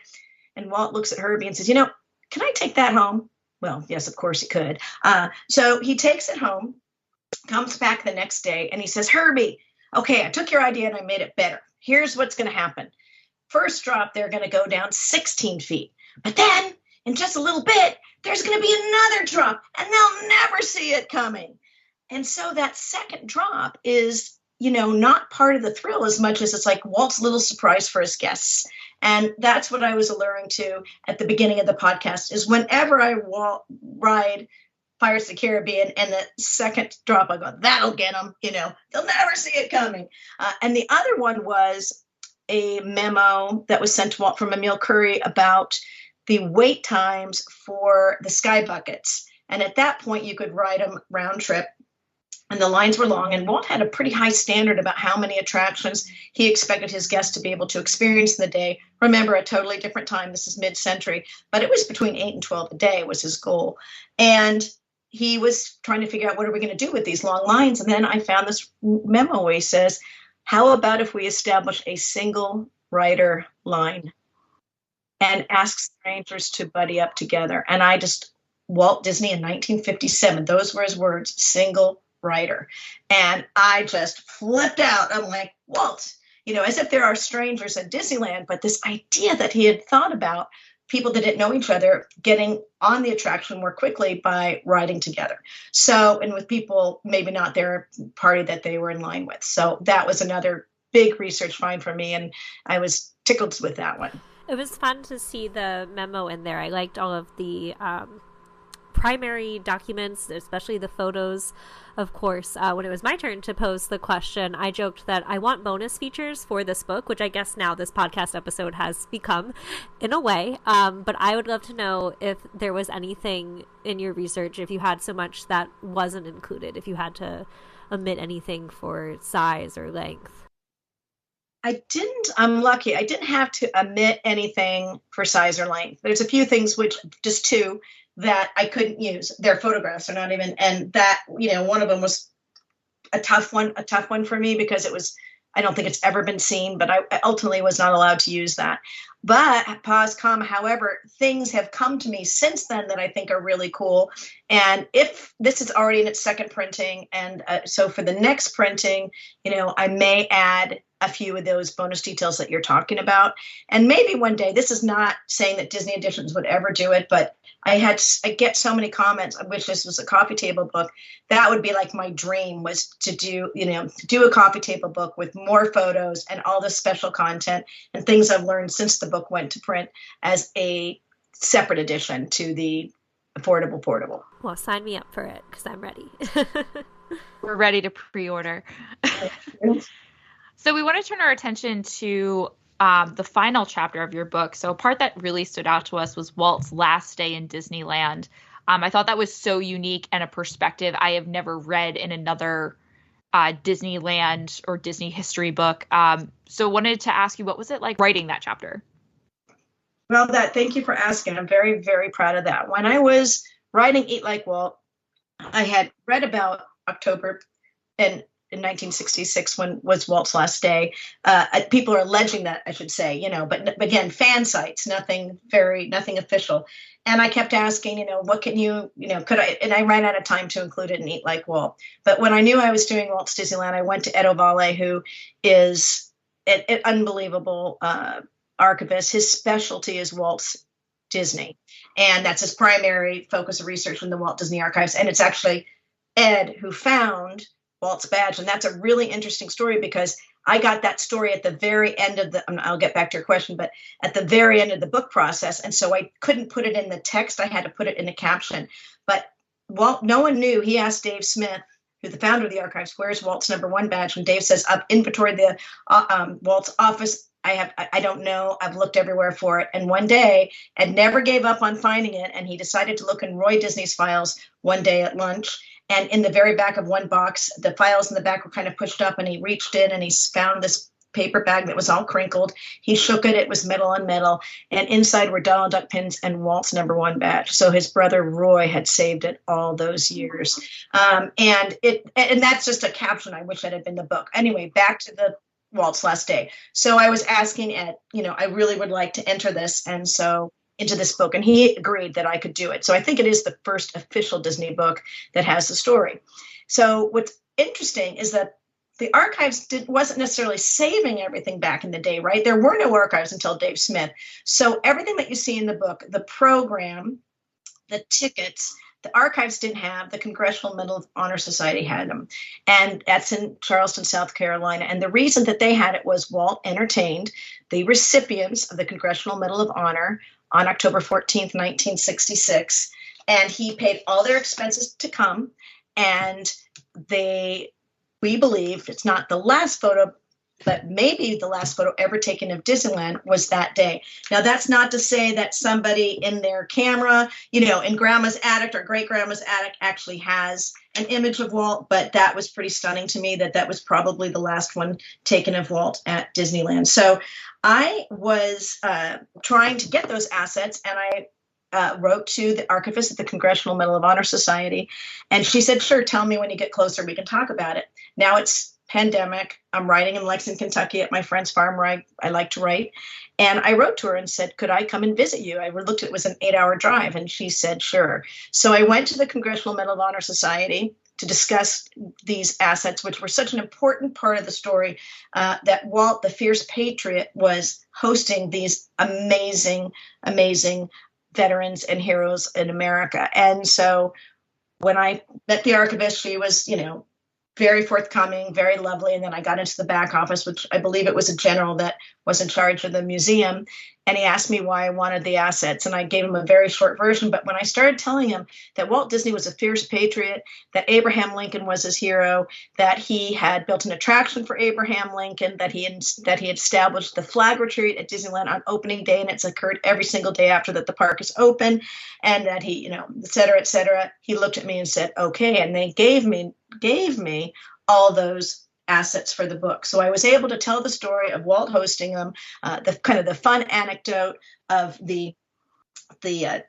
And Walt looks at Herbie and says, can I take that home? Well, yes, of course he could. So he takes it home, comes back the next day, and he says, Herbie, okay, I took your idea and I made it better. Here's what's going to happen. First drop, they're going to go down 16 feet. But then, in just a little bit, there's going to be another drop, and they'll never see it coming. And so that second drop is, not part of the thrill as much as it's like Walt's little surprise for his guests. And that's what I was alluring to at the beginning of the podcast, is whenever I ride Pirates of the Caribbean and the second drop, I go, that'll get them, they'll never see it coming. And the other one was a memo that was sent to Walt from Emil Curry about the wait times for the sky buckets. And at that point, you could ride them round trip. And the lines were long, and Walt had a pretty high standard about how many attractions he expected his guests to be able to experience in the day. Remember, a totally different time. This is mid-century, but it was between 8 and 12 a day was his goal. And he was trying to figure out, what are we going to do with these long lines? And then I found this memo where he says, how about if we establish a single rider line and ask strangers to buddy up together? And Walt Disney in 1957, those were his words, single writer. And I just flipped out. I'm like, Walt, as if there are strangers at Disneyland, but this idea that he had thought about people that didn't know each other getting on the attraction more quickly by riding together. So, and with people maybe not their party that they were in line with. So that was another big research find for me, and I was tickled with that one. It was fun to see the memo in there. I liked all of the primary documents, especially the photos. Of course, when it was my turn to pose the question, I joked that I want bonus features for this book, which I guess now this podcast episode has become in a way. But I would love to know if there was anything in your research, if you had so much that wasn't included, if you had to omit anything for size or length. I'm lucky. I didn't have to omit anything for size or length. There's a few things, just two, that I couldn't use. Their photographs are not even, and that, one of them was a tough one for me because I don't think it's ever been seen, but I ultimately was not allowed to use that. But however, things have come to me since then that I think are really cool. And if this is already in its second printing, and so for the next printing, I may add a few of those bonus details that you're talking about. And maybe one day, this is not saying that Disney Editions would ever do it, but I get so many comments. I wish this was a coffee table book. That would be like my dream, was to do a coffee table book with more photos and all the special content and things I've learned since the book went to print as a separate edition to the affordable portable. Well, sign me up for it because I'm ready. We're ready to pre-order. So we want to turn our attention to the final chapter of your book. So a part that really stood out to us was Walt's last day in Disneyland. I thought that was so unique and a perspective I have never read in another Disneyland or Disney history book. So wanted to ask you, what was it like writing that chapter? Well, thank you for asking. I'm very, very proud of that. When I was writing Eat Like Walt, I had read about October in 1966 when was Walt's last day. People are alleging that, I should say, but again, fan sites, nothing official. And I kept asking, what can could I, and I ran out of time to include it in Eat Like Walt. But when I knew I was doing Walt's Disneyland, I went to Ed Ovale, who is an unbelievable archivist. His specialty is Walt's Disney. And that's his primary focus of research in the Walt Disney Archives. And it's actually Ed who found Walt's badge. And that's a really interesting story because I got that story at the very end of I'll get back to your question, but at the very end of the book process. And so I couldn't put it in the text. I had to put it in the caption. But Walt, no one knew. He asked Dave Smith, who's the founder of the archives, where's Walt's #1 badge? And Dave says, up inventory the Walt's office. I don't know. I've looked everywhere for it. And one day, Ed never gave up on finding it. And he decided to look in Roy Disney's files one day at lunch. And in the very back of one box, the files in the back were kind of pushed up, and he reached in and he found this paper bag that was all crinkled. He shook it. It was metal on metal. And inside were Donald Duck pins and Walt's #1 badge. So his brother Roy had saved it all those years. And that's just a caption. I wish that had been the book. Anyway, back to the Walt's last day. So I was asking Ed, I really would like to enter this. And so into this book, and he agreed that I could do it. So I think it is the first official Disney book that has the story. So what's interesting is that the archives wasn't necessarily saving everything back in the day, right? There were no archives until Dave Smith. So everything that you see in the book, the program, the tickets, the archives didn't have. The Congressional Medal of Honor Society had them. And that's in Charleston, South Carolina. And the reason that they had it was Walt entertained the recipients of the Congressional Medal of Honor on October 14th, 1966. And he paid all their expenses to come. And we believe it's not the last photo, but maybe the last photo ever taken of Disneyland was that day. Now, that's not to say that somebody in their camera, in grandma's attic or great grandma's attic actually has an image of Walt, but that was pretty stunning to me that was probably the last one taken of Walt at Disneyland. So I was trying to get those assets, and I wrote to the archivist at the Congressional Medal of Honor Society, and she said, sure, tell me when you get closer, we can talk about it. Now it's pandemic. I'm writing in Lexington, Kentucky at my friend's farm where I like to write. And I wrote to her and said, could I come and visit you? I looked, it was an 8-hour drive. And she said, sure. So I went to the Congressional Medal of Honor Society to discuss these assets, which were such an important part of the story, that Walt, the fierce patriot, was hosting these amazing, amazing veterans and heroes in America. And so when I met the archivist, she was, very forthcoming, very lovely. And then I got into the back office, which I believe it was a general that was in charge of the museum. And he asked me why I wanted the assets. And I gave him a very short version. But when I started telling him that Walt Disney was a fierce patriot, that Abraham Lincoln was his hero, that he had built an attraction for Abraham Lincoln, that he had established the flag retreat at Disneyland on opening day, and it's occurred every single day after that the park is open, and that he, et cetera, he looked at me and said, okay. And they gave me all those assets for the book. So I was able to tell the story of Walt hosting them, the fun anecdote of the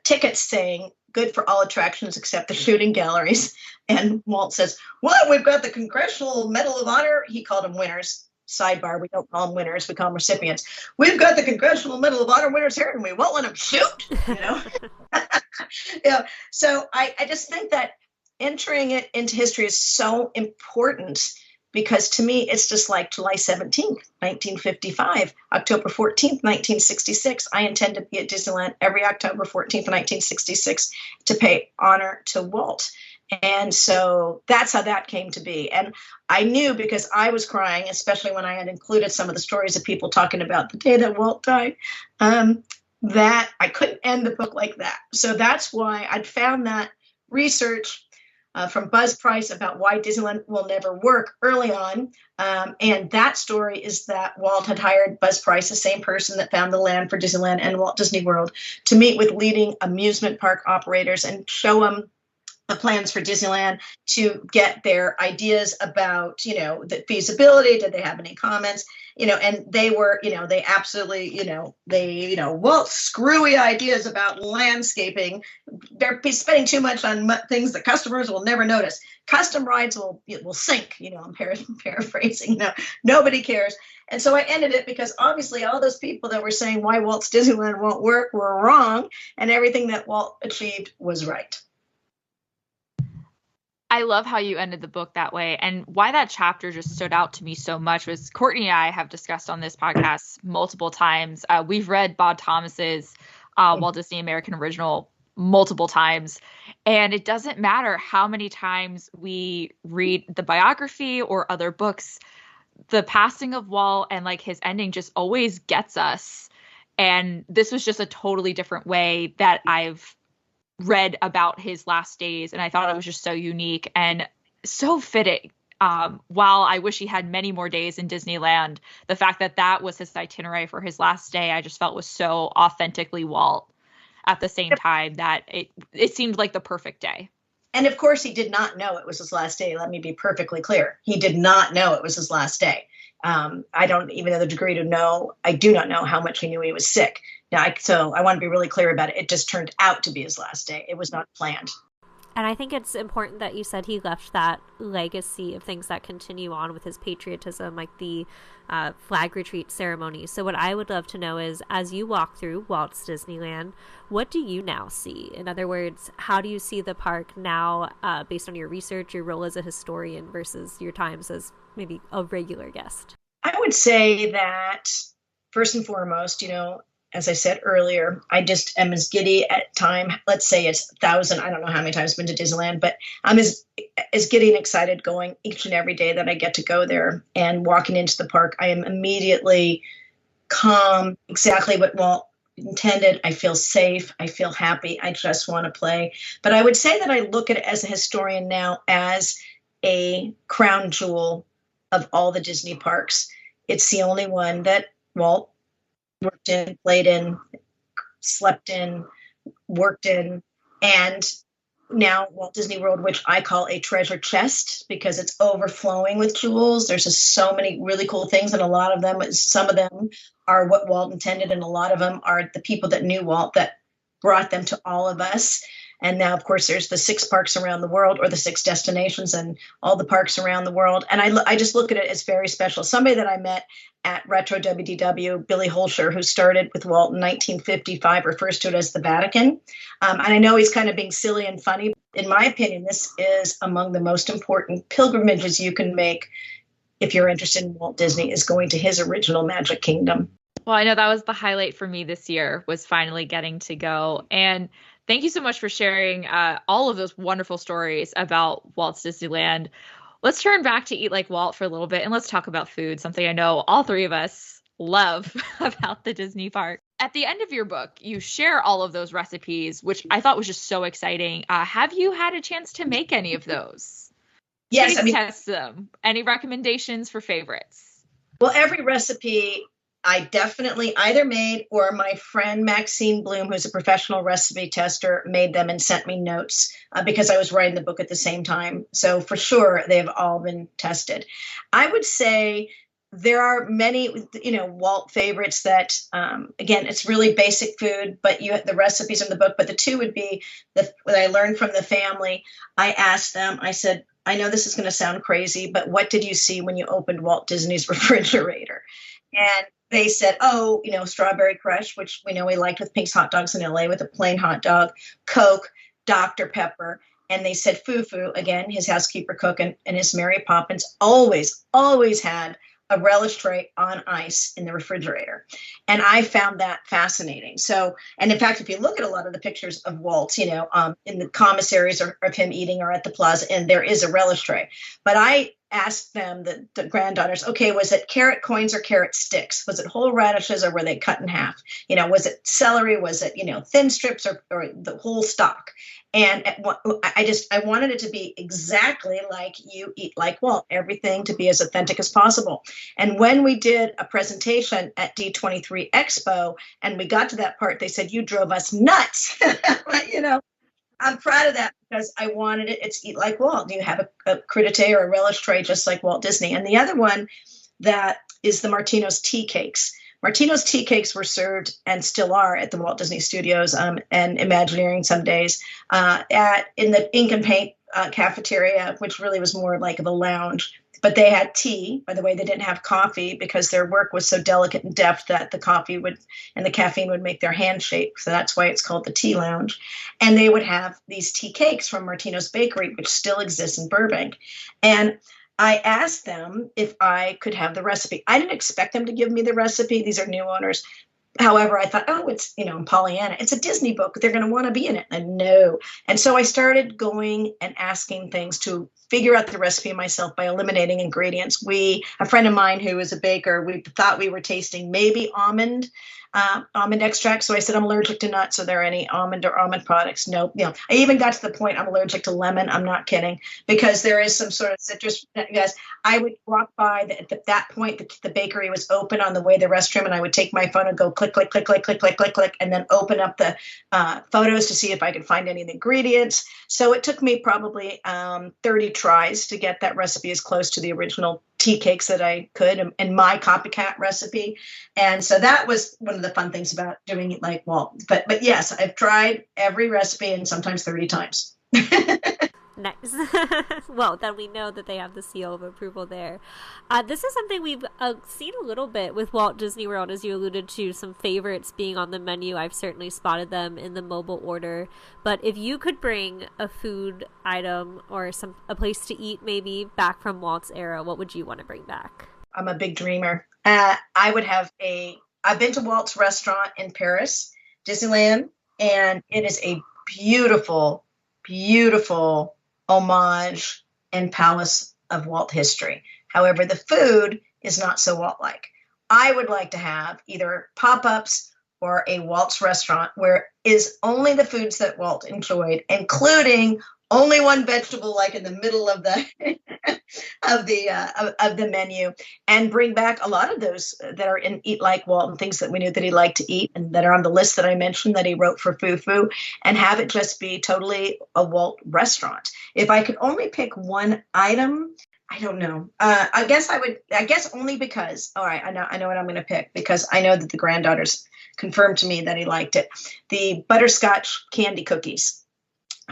tickets saying good for all attractions except the shooting galleries. And Walt says, well, we've got the Congressional Medal of Honor. He called them winners. Sidebar, we don't call them winners, we call them recipients. We've got the Congressional Medal of Honor winners here, and we won't let them shoot, Yeah. So I just think that entering it into history is so important, because to me, it's just like July 17th, 1955, October 14th, 1966. I intend to be at Disneyland every October 14th, 1966 to pay honor to Walt. And so that's how that came to be. And I knew, because I was crying, especially when I had included some of the stories of people talking about the day that Walt died, that I couldn't end the book like that. So that's why I'd found that research from Buzz Price about why Disneyland will never work early on. And that story is that Walt had hired Buzz Price, the same person that found the land for Disneyland and Walt Disney World, to meet with leading amusement park operators and show them plans for Disneyland to get their ideas about, the feasibility. Did they have any comments? And they were, they absolutely, Walt's screwy ideas about landscaping. They're spending too much on things that customers will never notice. Custom rides will sink, I'm paraphrasing, nobody cares. And so I ended it because obviously all those people that were saying why Walt's Disneyland won't work were wrong, and everything that Walt achieved was right. I love how you ended the book that way. And why that chapter just stood out to me so much was Courtney and I have discussed on this podcast multiple times. We've read Bob Thomas's Walt Disney American Original multiple times. And it doesn't matter how many times we read the biography or other books, the passing of Walt and like his ending just always gets us. And this was just a totally different way that I've read about his last days, and I thought it was just so unique and so fitting. While I wish he had many more days in Disneyland, the fact that that was his itinerary for his last day, I just felt was so authentically Walt at the same time that it seemed like the perfect day. And of course, he did not know it was his last day. Let me be perfectly clear. He did not know it was his last day. I don't even know the degree to know. I do not know how much he knew he was sick. So I want to be really clear about it. It just turned out to be his last day. It was not planned. And I think it's important that you said he left that legacy of things that continue on with his patriotism, like the flag retreat ceremony. So what I would love to know is, as you walk through Walt's Disneyland, what do you now see? In other words, how do you see the park now based on your research, your role as a historian versus your times as maybe a regular guest? I would say that first and foremost, as I said earlier, I just am as giddy at time. Let's say it's 1,000. I don't know how many times I've been to Disneyland, but I'm as giddy and excited going each and every day that I get to go there and walking into the park. I am immediately calm, exactly what Walt intended. I feel safe. I feel happy. I just want to play. But I would say that I look at it as a historian now as a crown jewel of all the Disney parks. It's the only one that Walt worked in, played in, slept in, worked in, and now Walt Disney World, which I call a treasure chest because it's overflowing with jewels. There's just so many really cool things, and some of them are what Walt intended, and a lot of them are the people that knew Walt that brought them to all of us. And now, of course, there's the 6 parks around the world, or the 6 destinations and all the parks around the world. And I just look at it as very special. Somebody that I met at Retro WDW, Billy Holscher, who started with Walt in 1955, refers to it as the Vatican. And I know he's kind of being silly and funny. In my opinion, this is among the most important pilgrimages you can make if you're interested in Walt Disney, is going to his original Magic Kingdom. Well, I know that was the highlight for me this year, was finally getting to go. And thank you so much for sharing all of those wonderful stories about Walt's Disneyland. Let's turn back to Eat Like Walt for a little bit, and let's talk about food, something I know all 3 of us love about the Disney park. At the end of your book, you share all of those recipes, which I thought was just so exciting. Have you had a chance to make any of those? Yes. Test them. Any recommendations for favorites? Well, every recipe I definitely either made, or my friend Maxine Bloom, who's a professional recipe tester, made them and sent me notes because I was writing the book at the same time. So for sure, they've all been tested. I would say there are many, Walt favorites that, again, it's really basic food, but you have the recipes in the book. But the 2 would be what I learned from the family. I asked them, I said, I know this is going to sound crazy, but what did you see when you opened Walt Disney's refrigerator? And they said, Strawberry Crush, which we know he liked with Pink's Hot Dogs in LA with a plain hot dog, Coke, Dr. Pepper. And they said Fufu, again, his housekeeper cook, and his Mary Poppins always had a relish tray on ice in the refrigerator. And I found that fascinating. So, and in fact, if you look at a lot of the pictures of Walt, in the commissaries of him eating or at the plaza, and there is a relish tray. But I asked them, the granddaughters, okay, was it carrot coins or carrot sticks? Was it whole radishes or were they cut in half? Was it celery? Was it, thin strips or the whole stalk? And I wanted it to be exactly like you Eat Like Walt, everything to be as authentic as possible. And when we did a presentation at D23 Expo and we got to that part, they said, you drove us nuts, I'm proud of that because I wanted it. It's Eat Like Walt. You have a crudité or a relish tray just like Walt Disney. And the other one that is the Martino's tea cakes. Martino's tea cakes were served and still are at the Walt Disney Studios and Imagineering some days in the ink and paint cafeteria, which really was more like of a lounge. But they had tea. By the way, they didn't have coffee because their work was so delicate and deft that the coffee would and the caffeine would make their hand shake. So that's why it's called the tea lounge. And they would have these tea cakes from Martino's Bakery, which still exists in Burbank. And I asked them if I could have the recipe. I didn't expect them to give me the recipe. These are new owners. However, I thought, it's, Pollyanna. It's a Disney book. They're going to want to be in it. And no. And so I started going and asking things to figure out the recipe myself by eliminating ingredients. A friend of mine who is a baker, we thought we were tasting maybe almond extract. So I said, I'm allergic to nuts. Are there any almond or almond products? Nope. I even got to the point I'm allergic to lemon. I'm not kidding, because there is some sort of citrus. Yes, I would walk by at that point, the bakery was open on the way to the restroom, and I would take my phone and go click, click, click, click, click, click, click, click, and then open up the photos to see if I could find any of the ingredients. So it took me probably 30 tries to get that recipe as close to the original tea cakes that I could and my copycat recipe. And so that was one of the fun things about doing it like Walt. But yes, I've tried every recipe and sometimes 30 times. Nice. Well, then we know that they have the seal of approval there. This is something we've seen a little bit with Walt Disney World, as you alluded to, some favorites being on the menu. I've certainly spotted them in the mobile order. But if you could bring a food item or a place to eat maybe back from Walt's era, what would you want to bring back? I'm a big dreamer. I would have I've been to Walt's restaurant in Paris, Disneyland, and it is a beautiful, beautiful homage and palace of Walt history. However, the food is not so Walt-like. I would like to have either pop-ups or a Walt's restaurant where is only the foods that Walt enjoyed, including only one vegetable, like in the middle of the of the menu, and bring back a lot of those that are in Eat Like Walt and things that we knew that he liked to eat and that are on the list that I mentioned that he wrote for Fufu, and have it just be totally a Walt restaurant. If I could only pick one item, I don't know. I guess only because, all right, I know what I'm going to pick, because I know that the granddaughters confirmed to me that he liked it. The butterscotch candy cookies.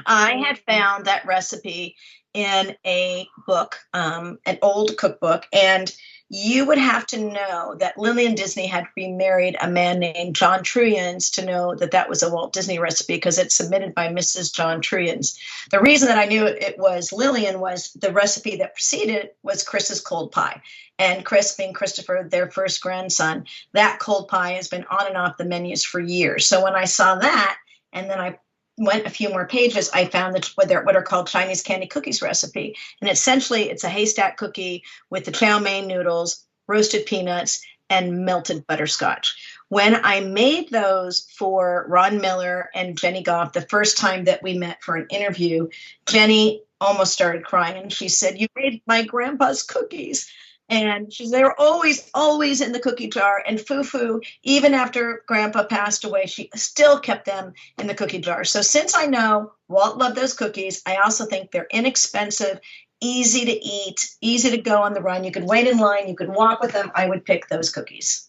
I had found that recipe in a book, an old cookbook, and you would have to know that Lillian Disney had remarried a man named John Truyans to know that that was a Walt Disney recipe, because it's submitted by Mrs. John Truyans. The reason that I knew it was Lillian was the recipe that preceded was Chris's cold pie. And Chris, being Christopher, their first grandson, that cold pie has been on and off the menus for years. So when I saw that, and then I went a few more pages, I found what are called Chinese candy cookies recipe. And essentially, it's a haystack cookie with the chow mein noodles, roasted peanuts, and melted butterscotch. When I made those for Ron Miller and Jenny Goff, the first time that we met for an interview, Jenny almost started crying. And she said, "You made my grandpa's cookies." And they were always in the cookie jar. And Fufu, even after Grandpa passed away, she still kept them in the cookie jar. So since I know Walt loved those cookies, I also think they're inexpensive, easy to eat, easy to go on the run. You could wait in line, you could walk with them. I would pick those cookies.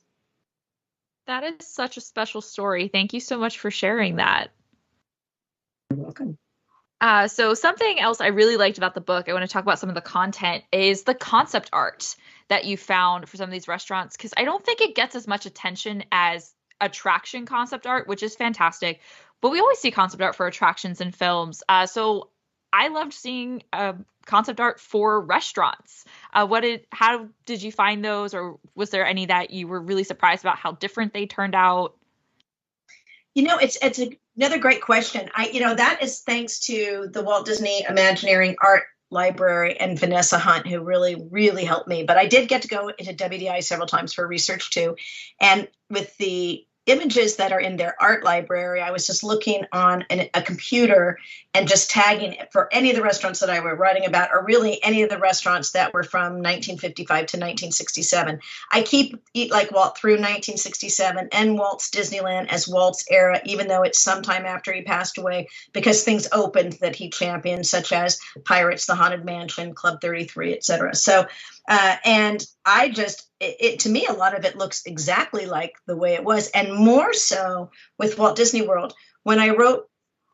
That is such a special story. Thank you so much for sharing that. You're welcome. So something else I really liked about the book, I want to talk about some of the content, is the concept art that you found for some of these restaurants, because I don't think it gets as much attention as attraction concept art, which is fantastic. But we always see concept art for attractions and films. So I loved seeing concept art for restaurants. How did you find those, or was there any that you were really surprised about how different they turned out? It's another great question. That is thanks to the Walt Disney Imagineering Art Library and Vanessa Hunt, who really, really helped me. But I did get to go into WDI several times for research too. And with the images that are in their art library, I was just looking on a computer and just tagging it for any of the restaurants that I were writing about, or really any of the restaurants that were from 1955 to 1967. I keep Eat Like Walt through 1967 and Walt's Disneyland as Walt's era, even though it's sometime after he passed away, because things opened that he championed, such as Pirates, The Haunted Mansion, Club 33, etc. So, and I just, to me, a lot of it looks exactly like the way it was, and more so with Walt Disney World. When I wrote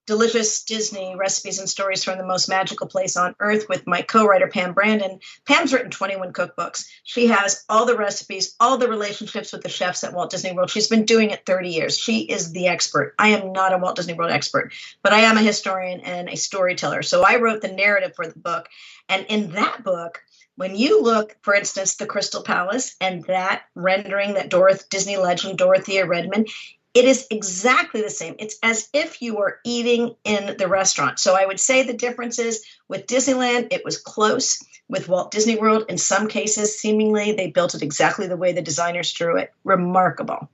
Delicious Disney Recipes and Stories from the Most Magical Place on Earth with my co-writer, Pam Brandon, Pam's written 21 cookbooks. She has all the recipes, all the relationships with the chefs at Walt Disney World. She's been doing it 30 years. She is the expert. I am not a Walt Disney World expert, but I am a historian and a storyteller. So I wrote the narrative for the book. And in that book, when you look, for instance, the Crystal Palace and that rendering that Disney legend Dorothea Redmond, it is exactly the same. It's as if you were eating in the restaurant. So I would say the difference is with Disneyland, it was close. With Walt Disney World, in some cases, seemingly, they built it exactly the way the designers drew it. Remarkable.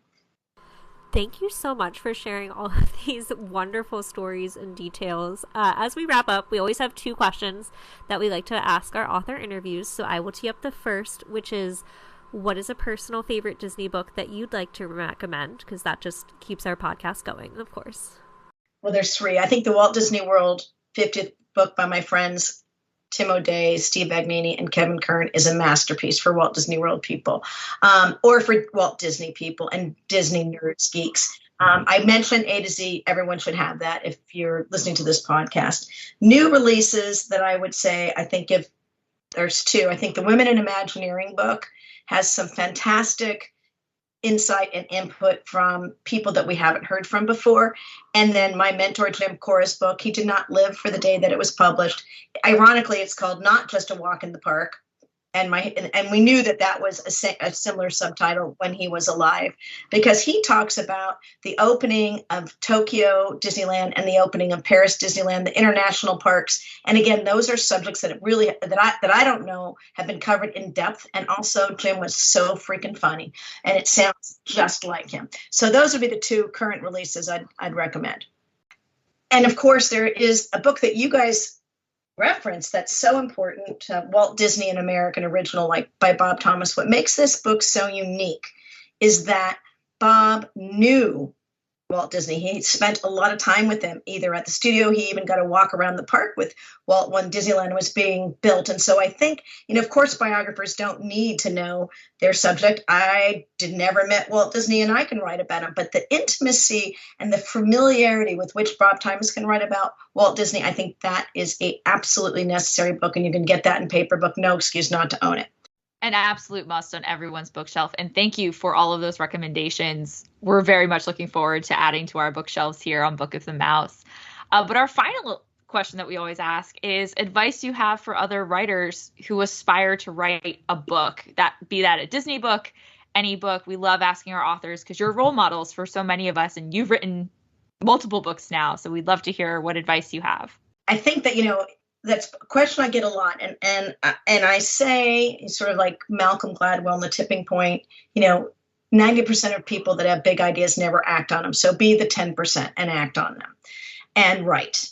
Thank you so much for sharing all of these wonderful stories and details. As we wrap up, we always have 2 questions that we like to ask our author interviews. So I will tee up the first, which is, what is a personal favorite Disney book that you'd like to recommend? Because that just keeps our podcast going, of course. Well, there's 3. I think the Walt Disney World 50th book by my friends Tim O'Day, Steve Agnini, and Kevin Kern is a masterpiece for Walt Disney World people, or for Walt Disney people and Disney nerds, geeks. I mentioned A to Z. Everyone should have that if you're listening to this podcast. New releases that I would say, I think if there's 2. I think the Women in Imagineering book has some fantastic insight and input from people that we haven't heard from before. And then my mentor, Jim Cora's book, he did not live for the day that it was published. Ironically, it's called Not Just a Walk in the Park. And we knew that was a similar subtitle when he was alive, because he talks about the opening of Tokyo Disneyland and the opening of Paris Disneyland, the international parks. And again, those are subjects that I don't know have been covered in depth. And also Jim was so freaking funny, and it sounds just like him. So those would be the 2 current releases I'd recommend. And of course, there is a book that you guys reference that's so important, Walt Disney, an American Original, like by Bob Thomas. What makes this book so unique is that Bob knew Walt Disney. He spent a lot of time with him, either at the studio. He even got to walk around the park with Walt when Disneyland was being built. And so I think, of course, biographers don't need to know their subject. I never met Walt Disney, and I can write about him. But the intimacy and the familiarity with which Bob Thomas can write about Walt Disney, I think that is a absolutely necessary book, and you can get that in paper book. No excuse not to own it. An absolute must on everyone's bookshelf. And thank you for all of those recommendations. We're very much looking forward to adding to our bookshelves here on Book of the Mouse. But our final question that we always ask is advice you have for other writers who aspire to write a book, be that a Disney book, any book. We love asking our authors because you're role models for so many of us, and you've written multiple books now. So we'd love to hear what advice you have. I think that, that's a question I get a lot. And I say, sort of like Malcolm Gladwell in The Tipping Point, 90% of people that have big ideas never act on them. So be the 10% and act on them and write.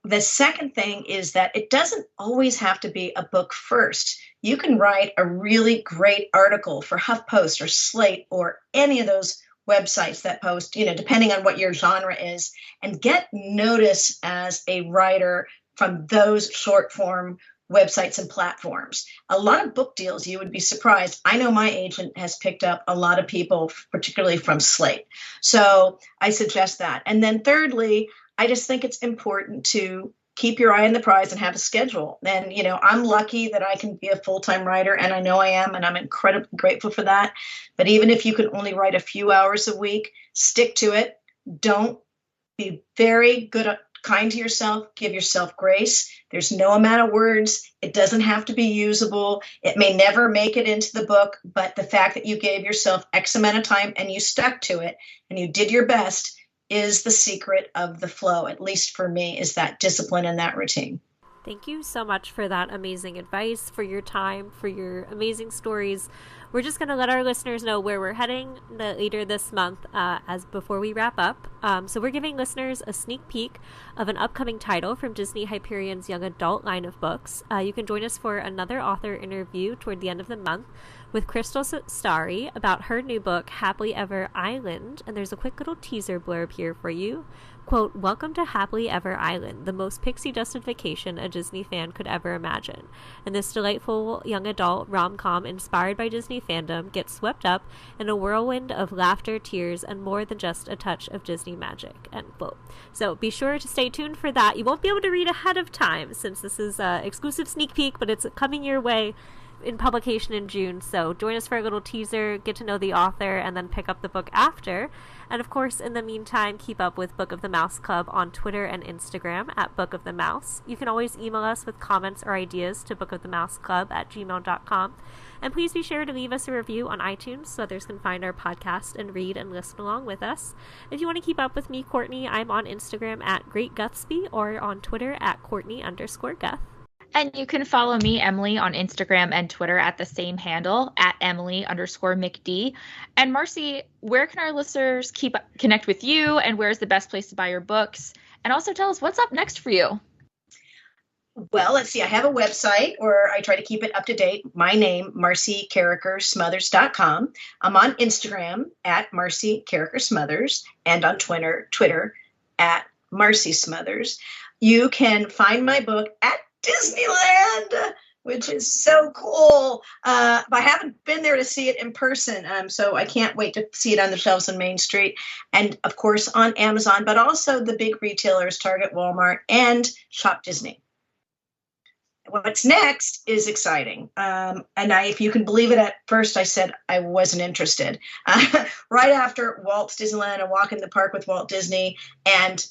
The second thing is that it doesn't always have to be a book first. You can write a really great article for HuffPost or Slate or any of those websites that post, depending on what your genre is, and get notice as a writer from those short form websites and platforms. A lot of book deals, you would be surprised. I know my agent has picked up a lot of people, particularly from Slate. So I suggest that. And then thirdly, I just think it's important to keep your eye on the prize and have a schedule. And, I'm lucky that I can be a full-time writer, and I know I am, and I'm incredibly grateful for that. But even if you can only write a few hours a week, stick to it. Don't be very good kind to yourself, give yourself grace. There's no amount of words. It doesn't have to be usable. It may never make it into the book, but the fact that you gave yourself X amount of time and you stuck to it and you did your best is the secret of the flow, at least for me, is that discipline and that routine. Thank you so much for that amazing advice, for your time, for your amazing stories. We're just going to let our listeners know where we're heading later this month as before we wrap up. So we're giving listeners a sneak peek of an upcoming title from Disney Hyperion's young adult line of books. You can join us for another author interview toward the end of the month with Crystal Starry about her new book, Happily Ever Island. And there's a quick little teaser blurb here for you. Quote, "Welcome to Happily Ever Island, the most pixie-dusted vacation a Disney fan could ever imagine. And this delightful young adult rom-com inspired by Disney fandom gets swept up in a whirlwind of laughter, tears, and more than just a touch of Disney magic," end quote. So be sure to stay tuned for that. You won't be able to read ahead of time since this is an exclusive sneak peek, but it's coming your way in publication in June. So join us for a little teaser, get to know the author, and then pick up the book after. And of course, in the meantime, keep up with Book of the Mouse Club on Twitter and Instagram at Book of the Mouse. You can always email us with comments or ideas to bookofthemouseclub@gmail.com. And please be sure to leave us a review on iTunes so others can find our podcast and read and listen along with us. If you want to keep up with me, Courtney, I'm on Instagram at GreatGuthsby or on Twitter at Courtney_Guth. And you can follow me, Emily, on Instagram and Twitter at the same handle, at Emily_McD. And Marcy, where can our listeners connect with you, and where's the best place to buy your books? And also tell us what's up next for you. Well, let's see. I have a website where I try to keep it up to date. My name, MarcyCarrikerSmothers.com. I'm on Instagram at Marcy Carriker Smothers and on Twitter at Marcy Smothers. You can find my book at Disneyland, which is so cool. But I haven't been there to see it in person, so I can't wait to see it on the shelves on Main Street. And, of course, on Amazon, but also the big retailers, Target, Walmart, and Shop Disney. What's next is exciting. If you can believe it, at first I said I wasn't interested. Right after Walt's Disneyland, A Walk in the Park with Walt Disney, and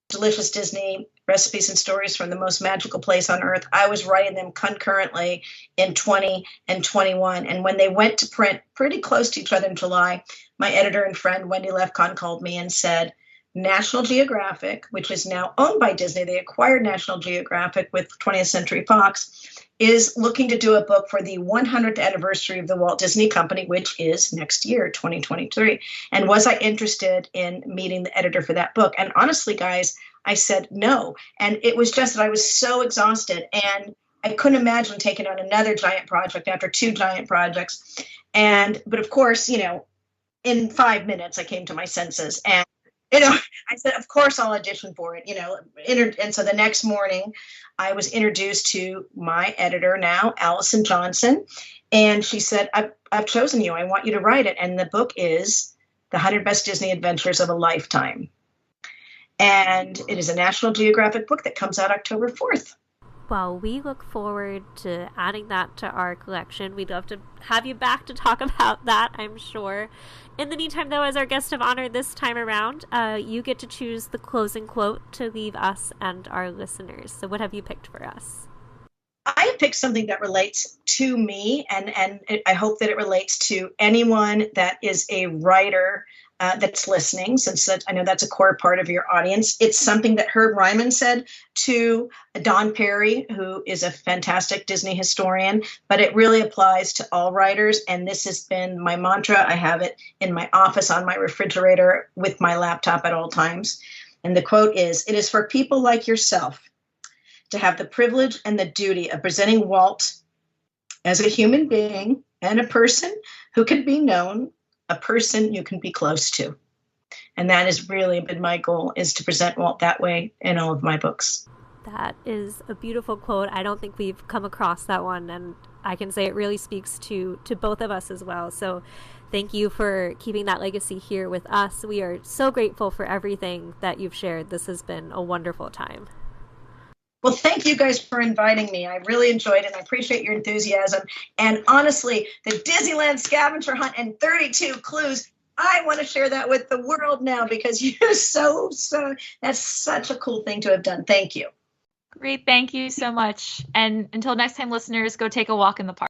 Delicious Disney Recipes and Stories from the Most Magical Place on Earth, I was writing them concurrently in 20 and 21. And when they went to print pretty close to each other in July, my editor and friend Wendy Lefcon called me and said, National Geographic, which is now owned by Disney, they acquired National Geographic with 20th Century Fox, is looking to do a book for the 100th anniversary of the Walt Disney Company, which is next year, 2023. And was I interested in meeting the editor for that book? And honestly, guys, I said no. And it was just that I was so exhausted, and I couldn't imagine taking on another giant project after two giant projects. But of course, in 5 minutes, I came to my senses, and I said, of course I'll audition for it, and so the next morning I was introduced to my editor now, Allison Johnson, and she said, I've chosen you. I want you to write it. And the book is The 100 Best Disney Adventures of a Lifetime. And it is a National Geographic book that comes out October 4th. Well, we look forward to adding that to our collection. We'd love to have you back to talk about that, I'm sure. In the meantime, though, as our guest of honor this time around, you get to choose the closing quote to leave us and our listeners. So what have you picked for us? I have picked something that relates to me, and I hope that it relates to anyone that is a writer that's listening, since I know that's a core part of your audience. It's something that Herb Ryman said to Don Perry, who is a fantastic Disney historian, but it really applies to all writers. And this has been my mantra. I have it in my office on my refrigerator with my laptop at all times. And the quote is, "It is for people like yourself to have the privilege and the duty of presenting Walt as a human being and a person who can be known, a person you can be close to." And that has really been my goal, is to present Walt that way in all of my books. That is a beautiful quote. I don't think we've come across that one, and I can say it really speaks to both of us as well. So thank you for keeping that legacy here with us. We are so grateful for everything that you've shared. This has been a wonderful time. Well, thank you guys for inviting me. I really enjoyed it, and I appreciate your enthusiasm. And honestly, the Disneyland scavenger hunt and 32 clues, I want to share that with the world now, because you're so, that's such a cool thing to have done. Thank you. Great. Thank you so much. And until next time, listeners, go take a walk in the park.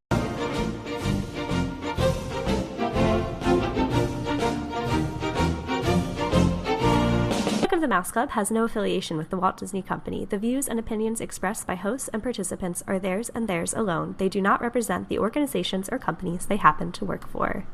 the Mouse Club has no affiliation with the Walt Disney Company. The views and opinions expressed by hosts and participants are theirs and theirs alone. They do not represent the organizations or companies they happen to work for.